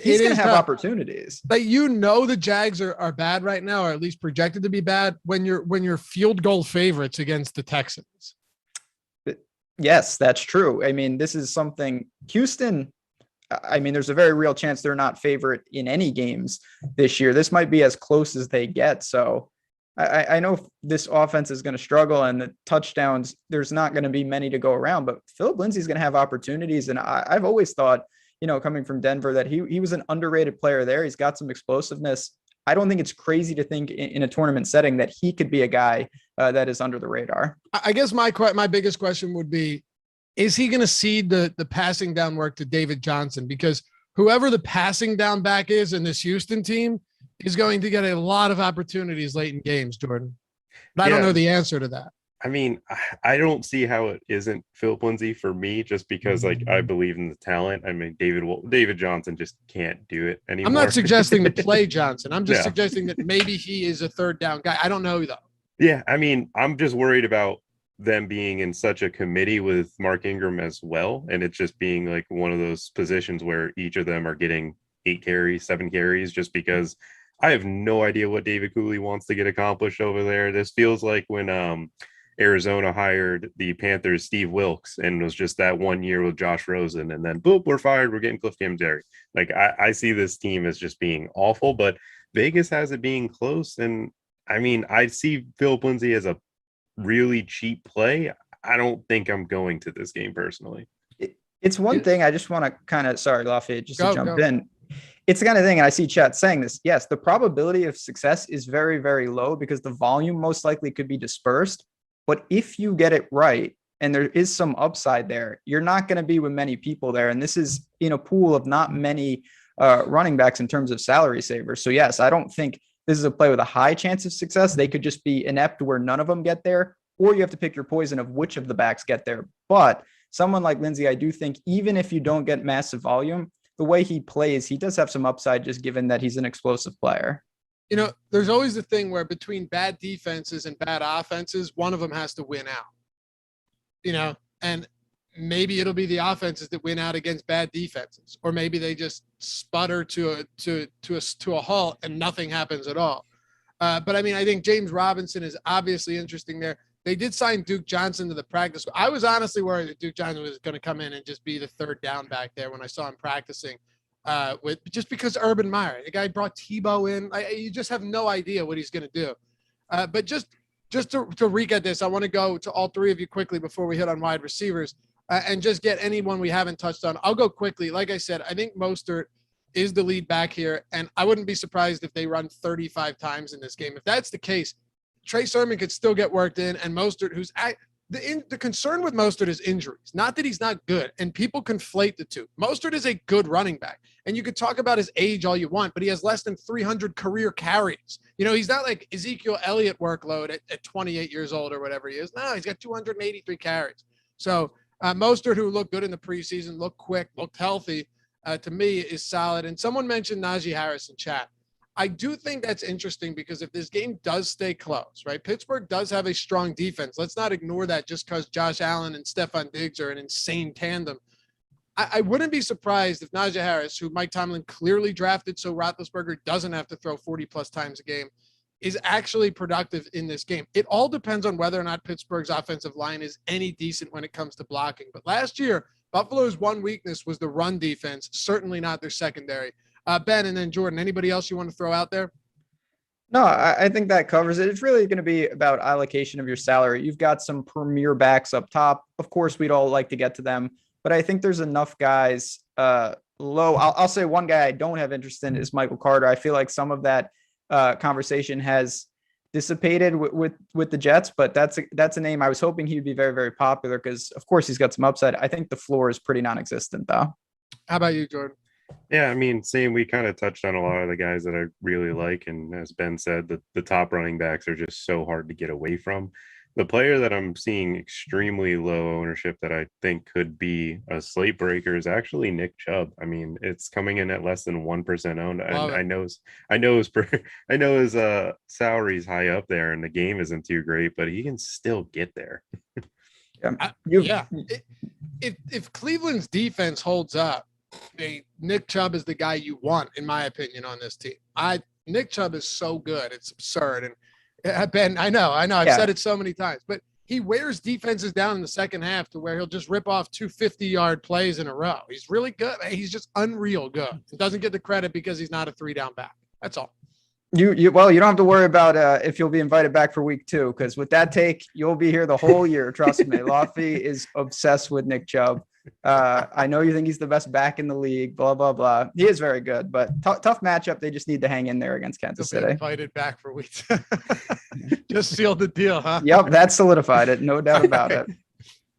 he's going to have opportunities. Like, the Jags are bad right now, or at least projected to be bad when you're field goal favorites against the Texans. Yes, that's true. I mean, this is something Houston. I mean, there's a very real chance they're not favorite in any games this year. This might be as close as they get. So I know this offense is going to struggle and the touchdowns, there's not going to be many to go around, but Philip Lindsay's going to have opportunities. And I've always thought, coming from Denver, that he was an underrated player there. He's got some explosiveness. I don't think it's crazy to think in a tournament setting that he could be a guy that is under the radar. I guess my biggest question would be, is he going to cede the passing down work to David Johnson? Because whoever the passing down back is in this Houston team is going to get a lot of opportunities late in games, Jordan. But I don't know the answer to that. I mean, I don't see how it isn't Philip Lindsay for me, just because I believe in the talent. I mean, David Johnson just can't do it anymore. I'm not suggesting to play Johnson. I'm just suggesting that maybe he is a third down guy. I don't know though. Yeah. I mean, I'm just worried about them being in such a committee with Mark Ingram as well. And it's just being like one of those positions where each of them are getting 8 carries, 7 carries, just because I have no idea what David Cooley wants to get accomplished over there. This feels like when Arizona hired the Panthers' Steve Wilkes and was just that 1 year with Josh Rosen, and then boop, we're fired. We're getting Cliff Kingsbury. Like I see this team as just being awful, but Vegas has it being close. And I mean, I see Philip Lindsay as a really cheap play. I don't think I'm going to this game personally. It's one thing I just want to kind of, sorry, Loughy, just to jump in. It's the kind of thing, and I see chat saying this. Yes, the probability of success is very, very low because the volume most likely could be dispersed. But if you get it right, and there is some upside there, you're not going to be with many people there. And this is in a pool of not many running backs in terms of salary savers. So yes, I don't think this is a play with a high chance of success. They could just be inept where none of them get there, or you have to pick your poison of which of the backs get there. But someone like Lindsay, I do think even if you don't get massive volume, the way he plays, he does have some upside just given that he's an explosive player. There's always the thing where between bad defenses and bad offenses, one of them has to win out, and maybe it'll be the offenses that win out against bad defenses, or maybe they just sputter to a halt and nothing happens at all. But I mean, I think James Robinson is obviously interesting there. They did sign Duke Johnson to the practice. I was honestly worried that Duke Johnson was going to come in and just be the third down back there when I saw him practicing just because Urban Meyer, the guy brought Tebow in. You just have no idea what he's going to do. But just to recap this, I want to go to all three of you quickly before we hit on wide receivers and just get anyone we haven't touched on. I'll go quickly. Like I said, I think Mostert is the lead back here, and I wouldn't be surprised if they run 35 times in this game. If that's the case, Trey Sermon could still get worked in, and Mostert, The concern with Mostert is injuries, not that he's not good. And people conflate the two. Mostert is a good running back. And you could talk about his age all you want, but he has less than 300 career carries. He's not like Ezekiel Elliott workload at 28 years old or whatever he is. No, he's got 283 carries. So Mostert, who looked good in the preseason, looked quick, looked healthy, to me is solid. And someone mentioned Najee Harris in chat. I do think that's interesting because if this game does stay close, right? Pittsburgh does have a strong defense. Let's not ignore that just because Josh Allen and Stefan Diggs are an insane tandem. I wouldn't be surprised if Najee Harris, who Mike Tomlin clearly drafted so Roethlisberger doesn't have to throw 40-plus times a game, is actually productive in this game. It all depends on whether or not Pittsburgh's offensive line is any decent when it comes to blocking. But last year, Buffalo's one weakness was the run defense, certainly not their secondary. Ben, and then Jordan, anybody else you want to throw out there? No, I think that covers it. It's really going to be about allocation of your salary. You've got some premier backs up top. Of course, we'd all like to get to them, but I think there's enough guys low. I'll say one guy I don't have interest in is Michael Carter. I feel like some of that conversation has dissipated with the Jets, but that's a name I was hoping he'd be very, very popular because, of course, he's got some upside. I think the floor is pretty non-existent, though. How about you, Jordan? Yeah, I mean, same. We kind of touched on a lot of the guys that I really like. And as Ben said, the top running backs are just so hard to get away from. The player that I'm seeing extremely low ownership that I think could be a slate breaker is actually Nick Chubb. I mean, it's coming in at less than 1% owned. And I know his salary is high up there and the game isn't too great, but he can still get there. If Cleveland's defense holds up, Nick Chubb is the guy you want, in my opinion, on this team. Nick Chubb is so good. It's absurd. And Ben, I know. I've said it so many times, but he wears defenses down in the second half to where he'll just rip off 2 50-yard plays in a row. He's really good. He's just unreal good. He doesn't get the credit because he's not a 3-down back. That's all. You don't have to worry about if you'll be invited back for week 2, because with that take, you'll be here the whole year. Trust me. Loughy is obsessed with Nick Chubb. I know you think he's the best back in the league, blah, blah, blah. He is very good, but tough matchup. They just need to hang in there against Kansas City. Invited back for week 2. Just sealed the deal, huh? Yep, that solidified it. No doubt about it.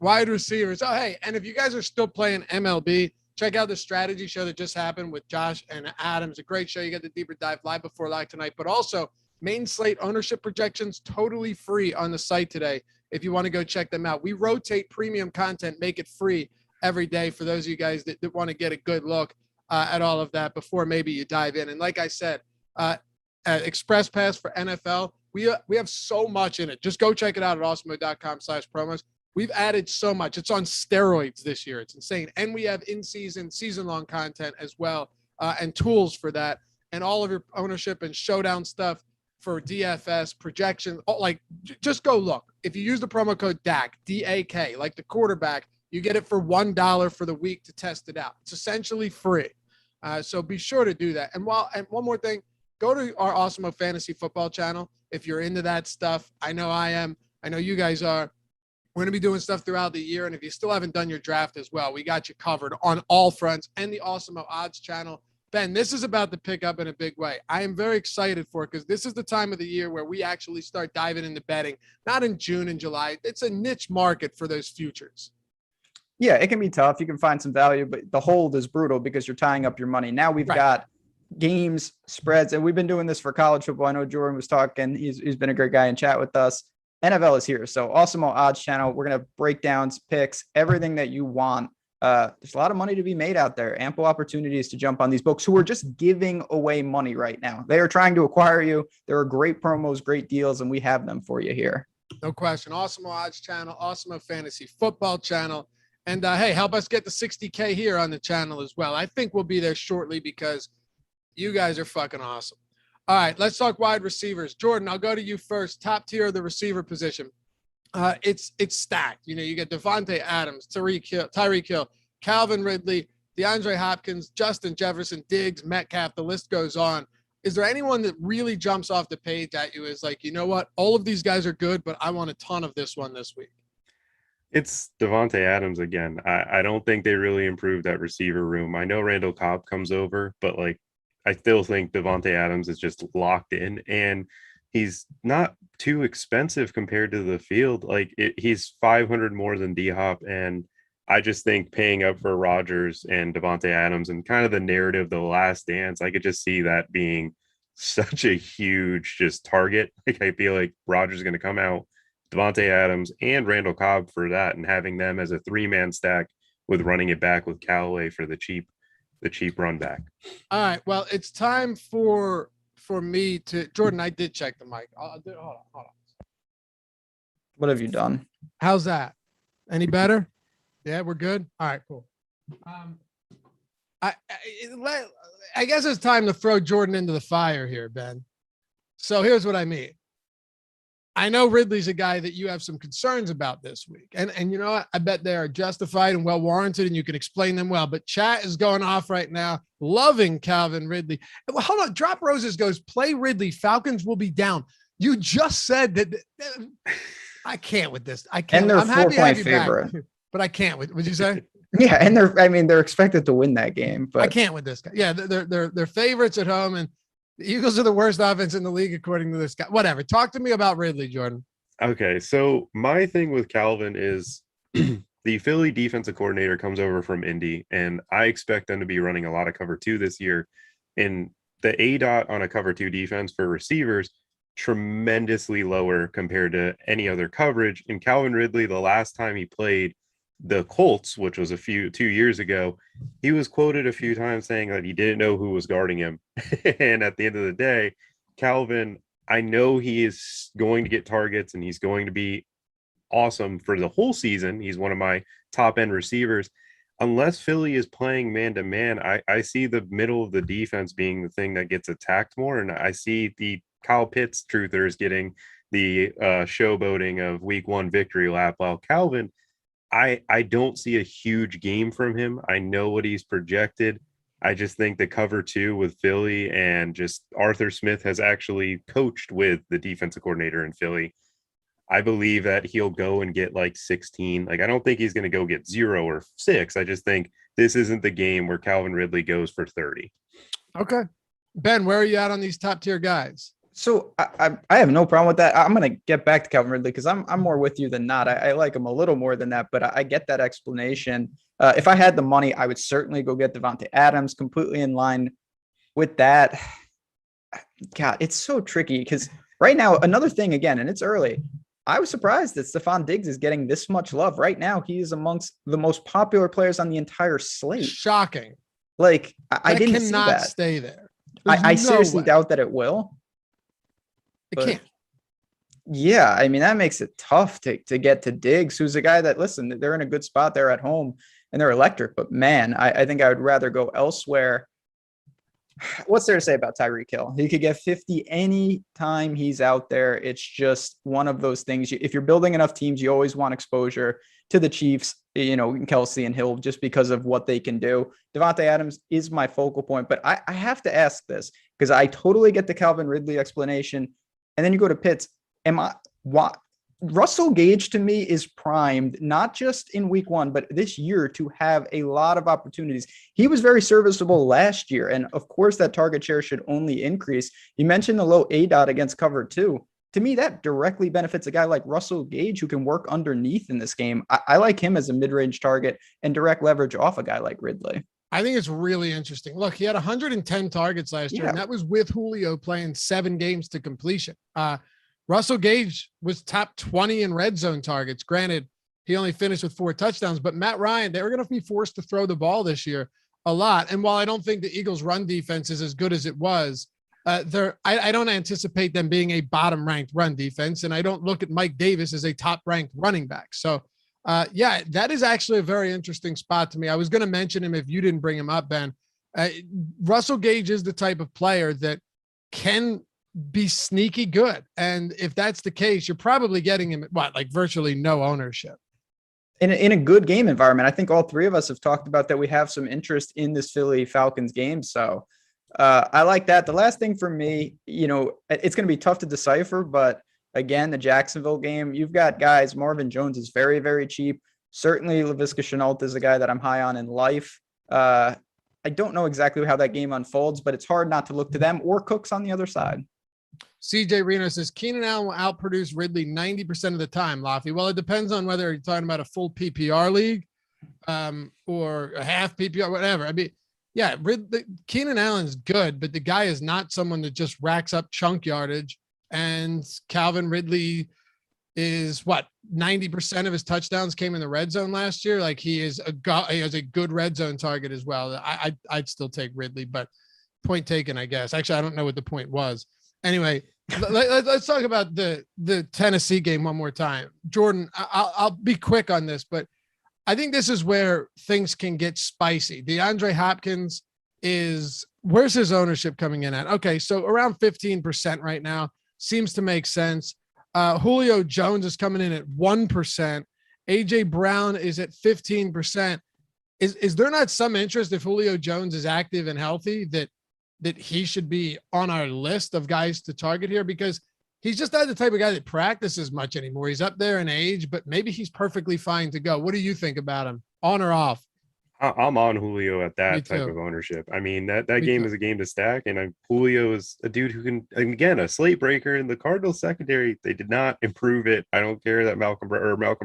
Wide receivers. Oh, hey, and if you guys are still playing MLB, check out the strategy show that just happened with Josh and Adams. A great show. You get the deeper dive live before live tonight, but also main slate ownership projections totally free on the site today. If you want to go check them out, we rotate premium content, make it free every day for those of you guys that want to get a good look at all of that before maybe you dive in. And like I said, Express Pass for NFL, we have so much in it. Just go check it out at awesemo.com/promos. We've added so much. It's on steroids this year. It's insane. And we have season-long content as well, and tools for that, and all of your ownership and showdown stuff for DFS projections. Just go look. If you use the promo code DAK, D-A-K, like the quarterback, you get it for $1 for the week to test it out. It's essentially free. So be sure to do that. And one more thing, go to our Awesemo Fantasy Football channel if you're into that stuff. I know I am. I know you guys are. We're going to be doing stuff throughout the year. And if you still haven't done your draft as well, we got you covered on all fronts, and the Awesemo Odds channel. Ben, this is about to pick up in a big way. I am very excited for it because this is the time of the year where we actually start diving into betting, not in June and July. It's a niche market for those futures. Yeah, it can be tough. You can find some value, but the hold is brutal because you're tying up your money. Now we've got games, spreads, and we've been doing this for college football. I know Jordan was talking. He's been a great guy in chat with us. NFL is here. So Awesemo Odds channel. We're going to break down picks, everything that you want. There's a lot of money to be made out there. Ample opportunities to jump on these books who are just giving away money right now. They are trying to acquire you. There are great promos, great deals, and we have them for you here. No question. Awesemo Odds channel, Awesemo Fantasy Football channel. And hey, help us get to 60K here on the channel as well. I think we'll be there shortly because you guys are fucking awesome. All right, let's talk wide receivers. Jordan, I'll go to you first. Top tier of the receiver position. It's stacked. You know, you get Devontae Adams, Tyreek Hill, Calvin Ridley, DeAndre Hopkins, Justin Jefferson, Diggs, Metcalf. The list goes on. Is there anyone that really jumps off the page at you as like, you know what, all of these guys are good, but I want a ton of this one this week? It's Devontae Adams again. I don't think they really improved that receiver room. I know Randall Cobb comes over, but like I still think Devontae Adams is just locked in. And he's not too expensive compared to the field. Like he's 500 more than D-Hop, and I just think paying up for Rodgers and Devontae Adams and kind of the narrative, the last dance, I could just see that being such a huge just target. Like I feel like Rodgers is going to come out, Devontae Adams and Randall Cobb for that, and having them as a 3-man stack with running it back with Callaway for the cheap run back. All right. Well, it's time for me to Jordan. I did check the mic. Hold on. What have you done? How's that? Any better? Yeah, we're good. All right, cool. I guess it's time to throw Jordan into the fire here, Ben. So here's what I mean. I know Ridley's a guy that you have some concerns about this week. And you know what? I bet they are justified and well warranted, and you can explain them well. But chat is going off right now, loving Calvin Ridley. Hold on. Drop Roses goes, play Ridley. Falcons will be down. You just said that. I can't with this. I can't. And they're I'm happy 4-point favorite. Back, but I can't. What'd you say? Yeah, and they're expected to win that game. But I can't with this guy. Yeah, they're favorites at home, and the Eagles are the worst offense in the league according to this guy. Whatever. Talk to me about Ridley, Jordan. Okay, so my thing with Calvin is the Philly defensive coordinator comes over from Indy, and I expect them to be running a lot of cover 2 this year. And the ADOT on a cover 2 defense for receivers tremendously lower compared to any other coverage. And Calvin Ridley, the last time he played the Colts, which was 2 years ago, he was quoted a few times saying that he didn't know who was guarding him. And at the end of the day, Calvin, I know he is going to get targets and he's going to be awesome for the whole season. He's one of my top end receivers. Unless Philly is playing man to man, I see the middle of the defense being the thing that gets attacked more. And I see the Kyle Pitts truthers getting the showboating of week 1 victory lap, while Calvin, I don't see a huge game from him. I know what he's projected. I just think the cover 2 with Philly, and just Arthur Smith has actually coached with the defensive coordinator in Philly. I believe that he'll go and get like 16. Like, I don't think he's going to go get 0 or 6. I just think this isn't the game where Calvin Ridley goes for 30. Okay. Ben, where are you at on these top tier guys? So I have no problem with that. I'm going to get back to Calvin Ridley because I'm more with you than not. I like him a little more than that, but I get that explanation. If I had the money, I would certainly go get Devontae Adams, completely in line with that. God, it's so tricky because right now, another thing again, and it's early, I was surprised that Stefan Diggs is getting this much love. Right now, he is amongst the most popular players on the entire slate. Shocking. Like, I didn't see that. Cannot stay there. I seriously doubt that it will. It can't. Yeah, I mean, that makes it tough to get to Diggs, who's a guy that, listen, they're in a good spot. They're at home and they're electric. But, man, I think I would rather go elsewhere. What's there to say about Tyreek Hill? He could get 50 any time he's out there. It's just one of those things. If you're building enough teams, you always want exposure to the Chiefs, Kelsey and Hill, just because of what they can do. Devontae Adams is my focal point. But I have to ask this because I totally get the Calvin Ridley explanation. And then you go to Pitts. Russell Gage to me is primed, not just in week 1, but this year to have a lot of opportunities. He was very serviceable last year. And of course that target share should only increase. You mentioned the low ADOT against cover 2. To me, that directly benefits a guy like Russell Gage who can work underneath in this game. I like him as a mid-range target and direct leverage off a guy like Ridley. I think it's really interesting. Look, he had 110 targets last year, and that was with Julio playing 7 games to completion. Russell Gage was top 20 in red zone targets. Granted, he only finished with 4 touchdowns, but Matt Ryan, they were going to be forced to throw the ball this year a lot. And while I don't think the Eagles' run defense is as good as it was, I don't anticipate them being a bottom-ranked run defense, and I don't look at Mike Davis as a top-ranked running back. So, that is actually a very interesting spot to me. I was going to mention him if you didn't bring him up, Ben. Russell Gage is the type of player that can be sneaky good. And if that's the case, you're probably getting him at like virtually no ownership. In a good game environment. I think all 3 of us have talked about that we have some interest in this Philly Falcons game. So I like that. The last thing for me, it's going to be tough to decipher, but again, the Jacksonville game, you've got guys. Marvin Jones is very, very cheap. Certainly Laviska Shenault is a guy that I'm high on in life. I don't know exactly how that game unfolds, but it's hard not to look to them or Cooks on the other side. CJ Reno says Keenan Allen will outproduce Ridley 90% of the time, Loughy. Well, it depends on whether you're talking about a full PPR league or a half PPR, whatever. I mean, yeah, Keenan Allen's good, but the guy is not someone that just racks up chunk yardage. And Calvin Ridley is 90% of his touchdowns came in the red zone last year. Like he has a good red zone target as well. I'd still take Ridley, but point taken, I guess. Actually, I don't know what the point was. Anyway, let's talk about the Tennessee game one more time. Jordan, I'll be quick on this, but I think this is where things can get spicy. DeAndre Hopkins where's his ownership coming in at? Okay, so around 15% right now. Seems to make sense. Julio Jones is coming in at 1%. AJ Brown is at 15%. Is there not some interest if Julio Jones is active and healthy that he should be on our list of guys to target here? Because he's just not the type of guy that practices much anymore. He's up there in age, but maybe he's perfectly fine to go. What do you think about him? On or off? I'm on Julio at that type of ownership. I mean, that game is a game to stack, and Julio is a dude who can, again, a slate breaker in the Cardinals secondary. They did not improve it. I don't care that Malcolm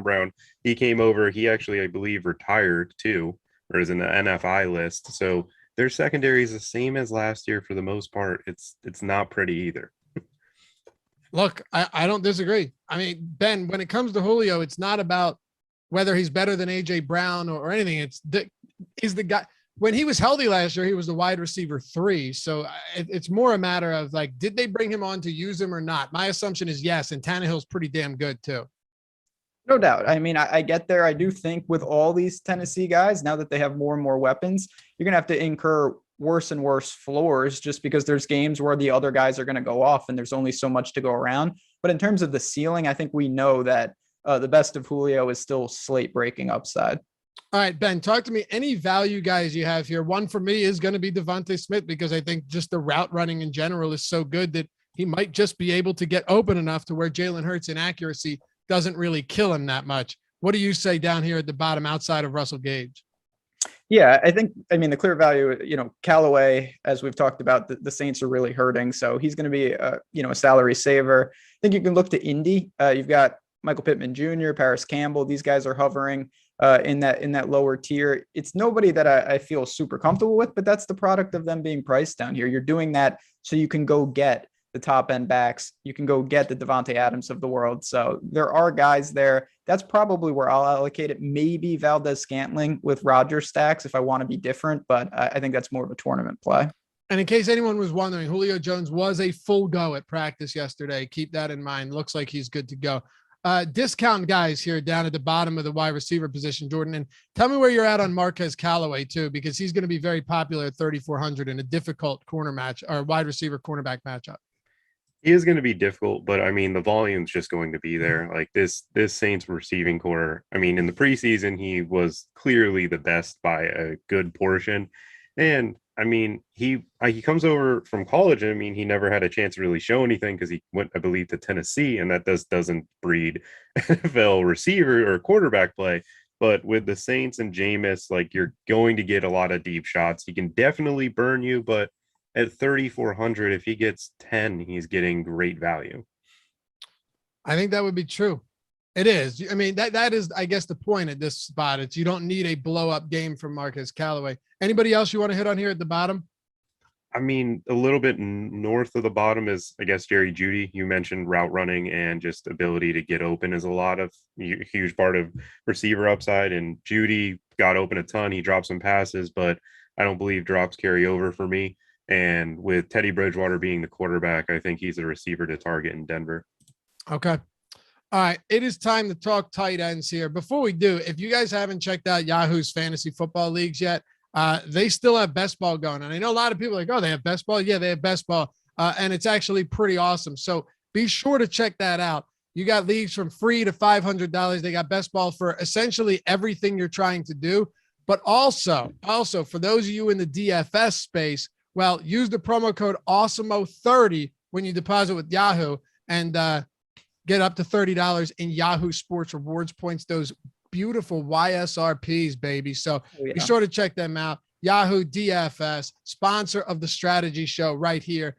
Brown, he came over. He actually, I believe, retired too, or is in the NFI list. So their secondary is the same as last year for the most part. It's not pretty either. Look, I don't disagree. I mean, Ben, when it comes to Julio, it's not about whether he's better than AJ Brown or anything. It's the guy. When he was healthy last year, he was the wide receiver 3. So it's more a matter of like, did they bring him on to use him or not? My assumption is yes. And Tannehill's pretty damn good too. No doubt. I mean, I get there. I do think with all these Tennessee guys, now that they have more and more weapons, you're going to have to incur worse and worse floors just because there's games where the other guys are going to go off and there's only so much to go around. But in terms of the ceiling, I think we know that the best of Julio is still slate breaking upside. All right, Ben, talk to me. Any value guys you have here? One for me is going to be Devontae Smith because I think just the route running in general is so good that he might just be able to get open enough to where Jalen Hurts' inaccuracy doesn't really kill him that much. What do you say down here at the bottom outside of Russell Gage? Yeah, I mean, the clear value, Callaway, as we've talked about, the Saints are really hurting. So he's going to be, a salary saver. I think you can look to Indy. You've got Michael Pittman Jr., Paris Campbell. These guys are hovering in that lower tier. It's nobody that I feel super comfortable with, but that's the product of them being priced down here. You're doing that so you can go get the top end backs. You can go get the Devontae Adams of the world. So there are guys there. That's probably where I'll allocate it. Maybe Valdez-Scantling with Rodgers stacks if I want to be different, but I think that's more of a tournament play. And in case anyone was wondering, Julio Jones was a full go at practice yesterday. Keep that in mind. Looks like he's good to go. Discount guys here down at the bottom of the wide receiver position, Jordan. And tell me where you're at on Marquez Callaway too, because he's going to be very popular at 3,400 in a difficult corner match or wide receiver cornerback matchup. He is going to be difficult, but I mean, the volume's just going to be there. Like this Saints receiving core. I mean, in the preseason, he was clearly the best by a good portion. And I mean, he comes over from college. And I mean, he never had a chance to really show anything because he went, I believe, to Tennessee, and that doesn't breed NFL receiver or quarterback play. But with the Saints and Jameis, like, you're going to get a lot of deep shots. He can definitely burn you, but at 3,400, if he gets 10, he's getting great value. I think that would be true. It is. I mean, that is, I guess, the point at this spot. It's you don't need a blow up game from Marquez Callaway. Anybody else you want to hit on here at the bottom? I mean, a little bit north of the bottom is, I guess, Jerry Jeudy. You mentioned route running and just ability to get open is a huge part of receiver upside. And Jeudy got open a ton. He dropped some passes, but I don't believe drops carry over for me. And with Teddy Bridgewater being the quarterback, I think he's a receiver to target in Denver. Okay. All right. It is time to talk tight ends here. Before we do, if you guys haven't checked out Yahoo's fantasy football leagues yet, they still have best ball going. And I know a lot of people are like, oh, they have best ball. Yeah, they have best ball. And it's actually pretty awesome. So be sure to check that out. You got leagues from free to $500. They got best ball for essentially everything you're trying to do. But also for those of you in the DFS space, well, use the promo code Awesemo30 when you deposit with Yahoo and get up to $30 in Yahoo Sports Rewards points, those beautiful YSRPs, baby. So be sure to check them out. Yahoo DFS, sponsor of the strategy show right here.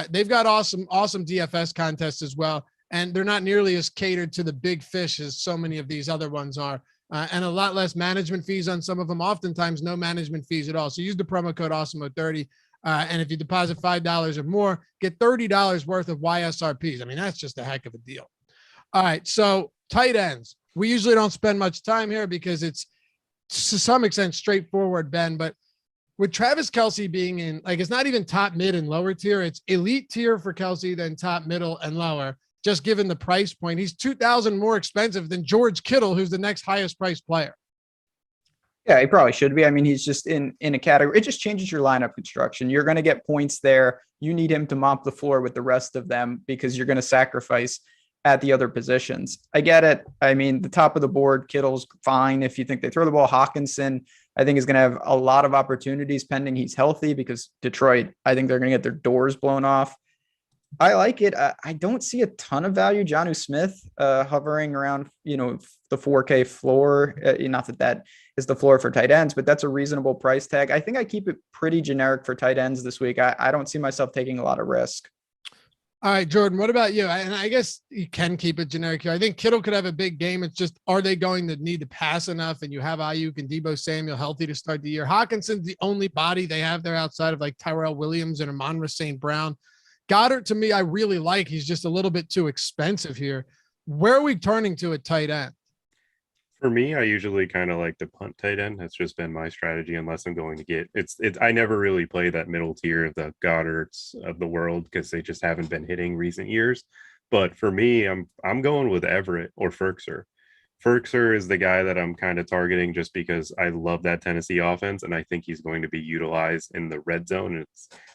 They've got awesome DFS contests as well. And they're not nearly as catered to the big fish as so many of these other ones are. And a lot less management fees on some of them, oftentimes no management fees at all. So use the promo code Awesemo30. And if you deposit $5 or more, get $30 worth of YSRPs. I mean, that's just a heck of a deal. All right. So tight ends. We usually don't spend much time here because it's to some extent straightforward, Ben, but with Travis Kelce being in, like, it's not even top, mid, and lower tier. It's elite tier for Kelce, then top, middle, and lower. Just given the price point, he's $2,000 more expensive than George Kittle, who's the next highest priced player. Yeah, he probably should be. I mean, he's just in a category. It just changes your lineup construction. You're going to get points there. You need him to mop the floor with the rest of them because you're going to sacrifice at the other positions. I get it. I mean, the top of the board, Kittle's fine. If you think they throw the ball, Hawkinson, I think is going to have a lot of opportunities pending he's healthy, because Detroit, I think they're going to get their doors blown off. I like it. I don't see a ton of value. Jonnu Smith hovering around, the 4K floor. Not that is the floor for tight ends, but that's a reasonable price tag. I think I keep it pretty generic for tight ends this week. I don't see myself taking a lot of risk. All right, Jordan, what about you? And I guess you can keep it generic here. I think Kittle could have a big game. It's just, are they going to need to pass enough? And you have Ayuk and Deebo Samuel healthy to start the year. Hawkinson's the only body they have there outside of like Tyrell Williams and Amon-Ra St. Brown. Goddard, to me, I really like. He's just a little bit too expensive here. Where are we turning to at tight end? For me, I usually kind of like to punt tight end. That's just been my strategy, unless I'm going to get it's. I never really play that middle tier of the Goddards of the world because they just haven't been hitting recent years. But for me, I'm going with Everett or Ferkser. Ferkser is the guy that I'm kind of targeting just because I love that Tennessee offense, and I think he's going to be utilized in the red zone. And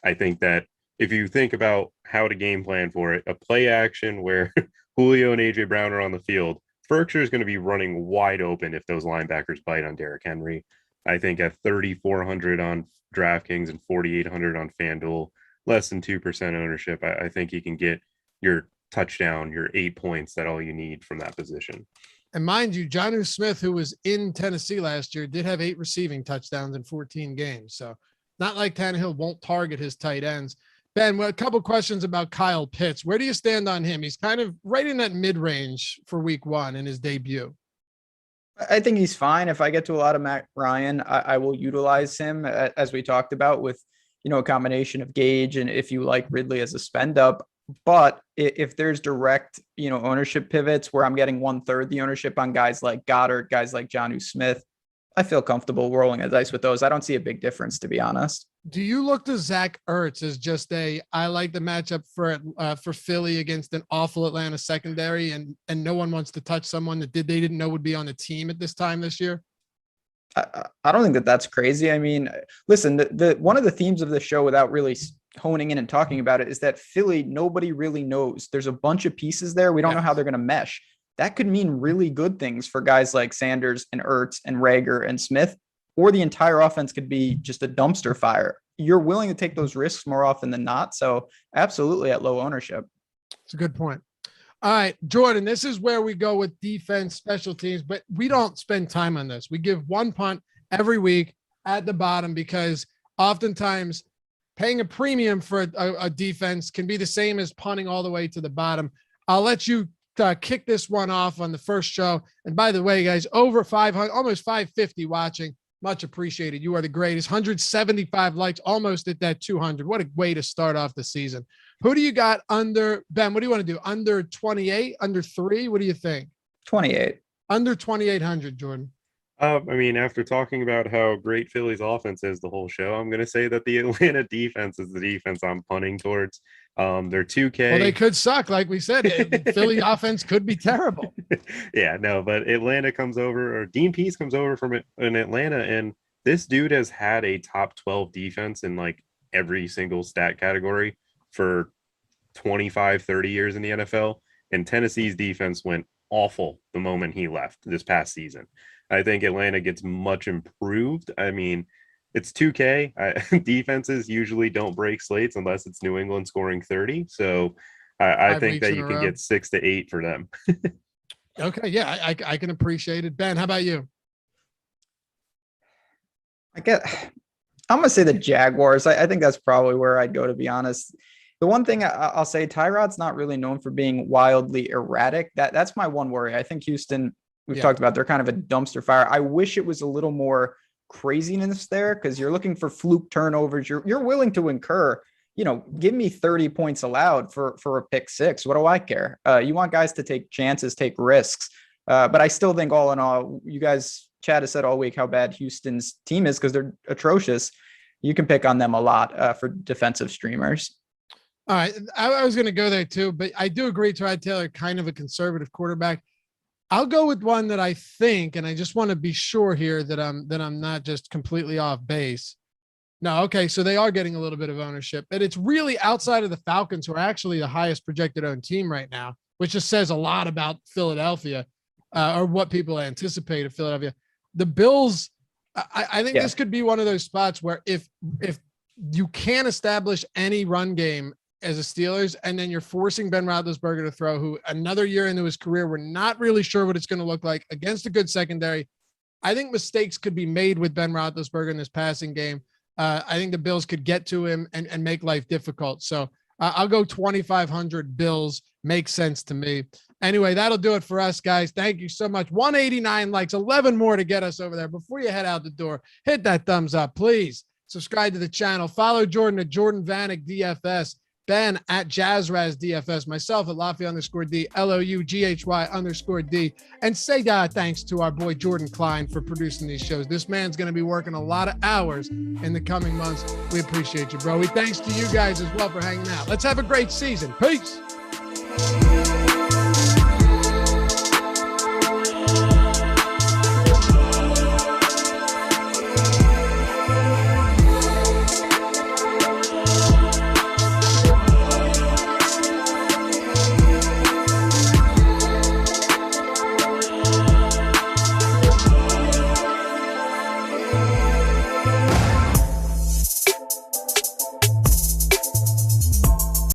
I think that if you think about how to game plan for it, a play action where Julio and AJ Brown are on the field, Ferkser is going to be running wide open if those linebackers bite on Derrick Henry. I think at 3,400 on DraftKings and 4,800 on FanDuel, less than 2% ownership, I think he can get your touchdown, your 8 points, that all you need from that position. And mind you, Jonnu Smith, who was in Tennessee last year, did have 8 receiving touchdowns in 14 games. So not like Tannehill won't target his tight ends. Ben, a couple questions about Kyle Pitts. Where do you stand on him? He's kind of right in that mid-range for week 1 in his debut. I think he's fine. If I get to a lot of Matt Ryan, I will utilize him, as we talked about, with, a combination of Gage and if you like Ridley as a spend up. But if there's direct, ownership pivots where I'm getting 1/3 the ownership on guys like Goddard, guys like Jonnu Smith, I feel comfortable rolling the dice with those. I don't see a big difference, to be honest. Do you look to Zach Ertz as just I like the matchup for Philly against an awful Atlanta secondary, and no one wants to touch someone that they didn't know would be on the team at this time this year? I don't think that that's crazy. I mean, listen, the one of the themes of the show, without really honing in and talking about it, is that Philly, nobody really knows. There's a bunch of pieces there. We don't know how they're going to mesh. That could mean really good things for guys like Sanders and Ertz and Rager and Smith, or the entire offense could be just a dumpster fire. You're willing to take those risks more often than not. So absolutely at low ownership. It's a good point. All right, Jordan, this is where we go with defense, special teams, but we don't spend time on this. We give one punt every week at the bottom because oftentimes paying a premium for a defense can be the same as punting all the way to the bottom. I'll let you kick this one off on the first show. And by the way, guys, over 500, almost 550 watching. Much appreciated. You are the greatest. 175 likes, almost at that 200. What a way to start off the season. Who do you got under, Ben? What do you want to do? Under 28, under 3? What do you think? 28. Under 2,800, Jordan. I mean, after talking about how great Philly's offense is the whole show, I'm going to say that the Atlanta defense is the defense I'm punting towards. They're 2K. Well, they could suck. Like we said, Philly offense could be terrible. Yeah, no, but Atlanta comes over, or Dean Pease comes over from in Atlanta, and this dude has had a top 12 defense in like every single stat category for 25, 30 years in the NFL. And Tennessee's defense went awful the moment he left this past season. I think Atlanta gets much improved. I mean, it's 2K. Defenses usually don't break slates unless it's New England scoring 30. So I think that you can get 6 to 8 for them. Okay. Yeah, I can appreciate it. Ben, how about you? I'm going to say the Jaguars. I think that's probably where I'd go, to be honest. The one thing I'll say, Tyrod's not really known for being wildly erratic. That's my one worry. I think Houston, we've talked about, they're kind of a dumpster fire. I wish it was a little more craziness there, because you're looking for fluke turnovers. You're willing to incur, give me 30 points allowed for a pick six. What do I care? You want guys to take chances, take risks. But I still think, all in all, you guys, Chad has said all week how bad Houston's team is because they're atrocious. You can pick on them a lot for defensive streamers. All right. I was going to go there too, but I do agree, Tyrod Taylor, kind of a conservative quarterback. I'll go with one that I think, and I just want to be sure here that I'm not just completely off base. No, okay, so they are getting a little bit of ownership, but it's really outside of the Falcons, who are actually the highest projected owned team right now, which just says a lot about Philadelphia, or what people anticipate of Philadelphia. The Bills, I think this could be one of those spots where if you can't establish any run game as a Steelers, and then you're forcing Ben Roethlisberger to throw, who another year into his career, we're not really sure what it's going to look like against a good secondary. I think mistakes could be made with Ben Roethlisberger in this passing game. I think the Bills could get to him and make life difficult. So I'll go 2,500 Bills. Makes sense to me. Anyway, that'll do it for us, guys. Thank you so much. 189 likes, 11 more to get us over there. Before you head out the door, hit that thumbs up, please. Subscribe to the channel. Follow Jordan at Jordan Vanek DFS. Ben at JazzRaz DFS, myself at Loughy_D, LOUGHY_D, and say thanks to our boy Jordan Klein for producing these shows. This man's going to be working a lot of hours in the coming months. We appreciate you, bro. Thanks to you guys as well for hanging out. Let's have a great season. Peace.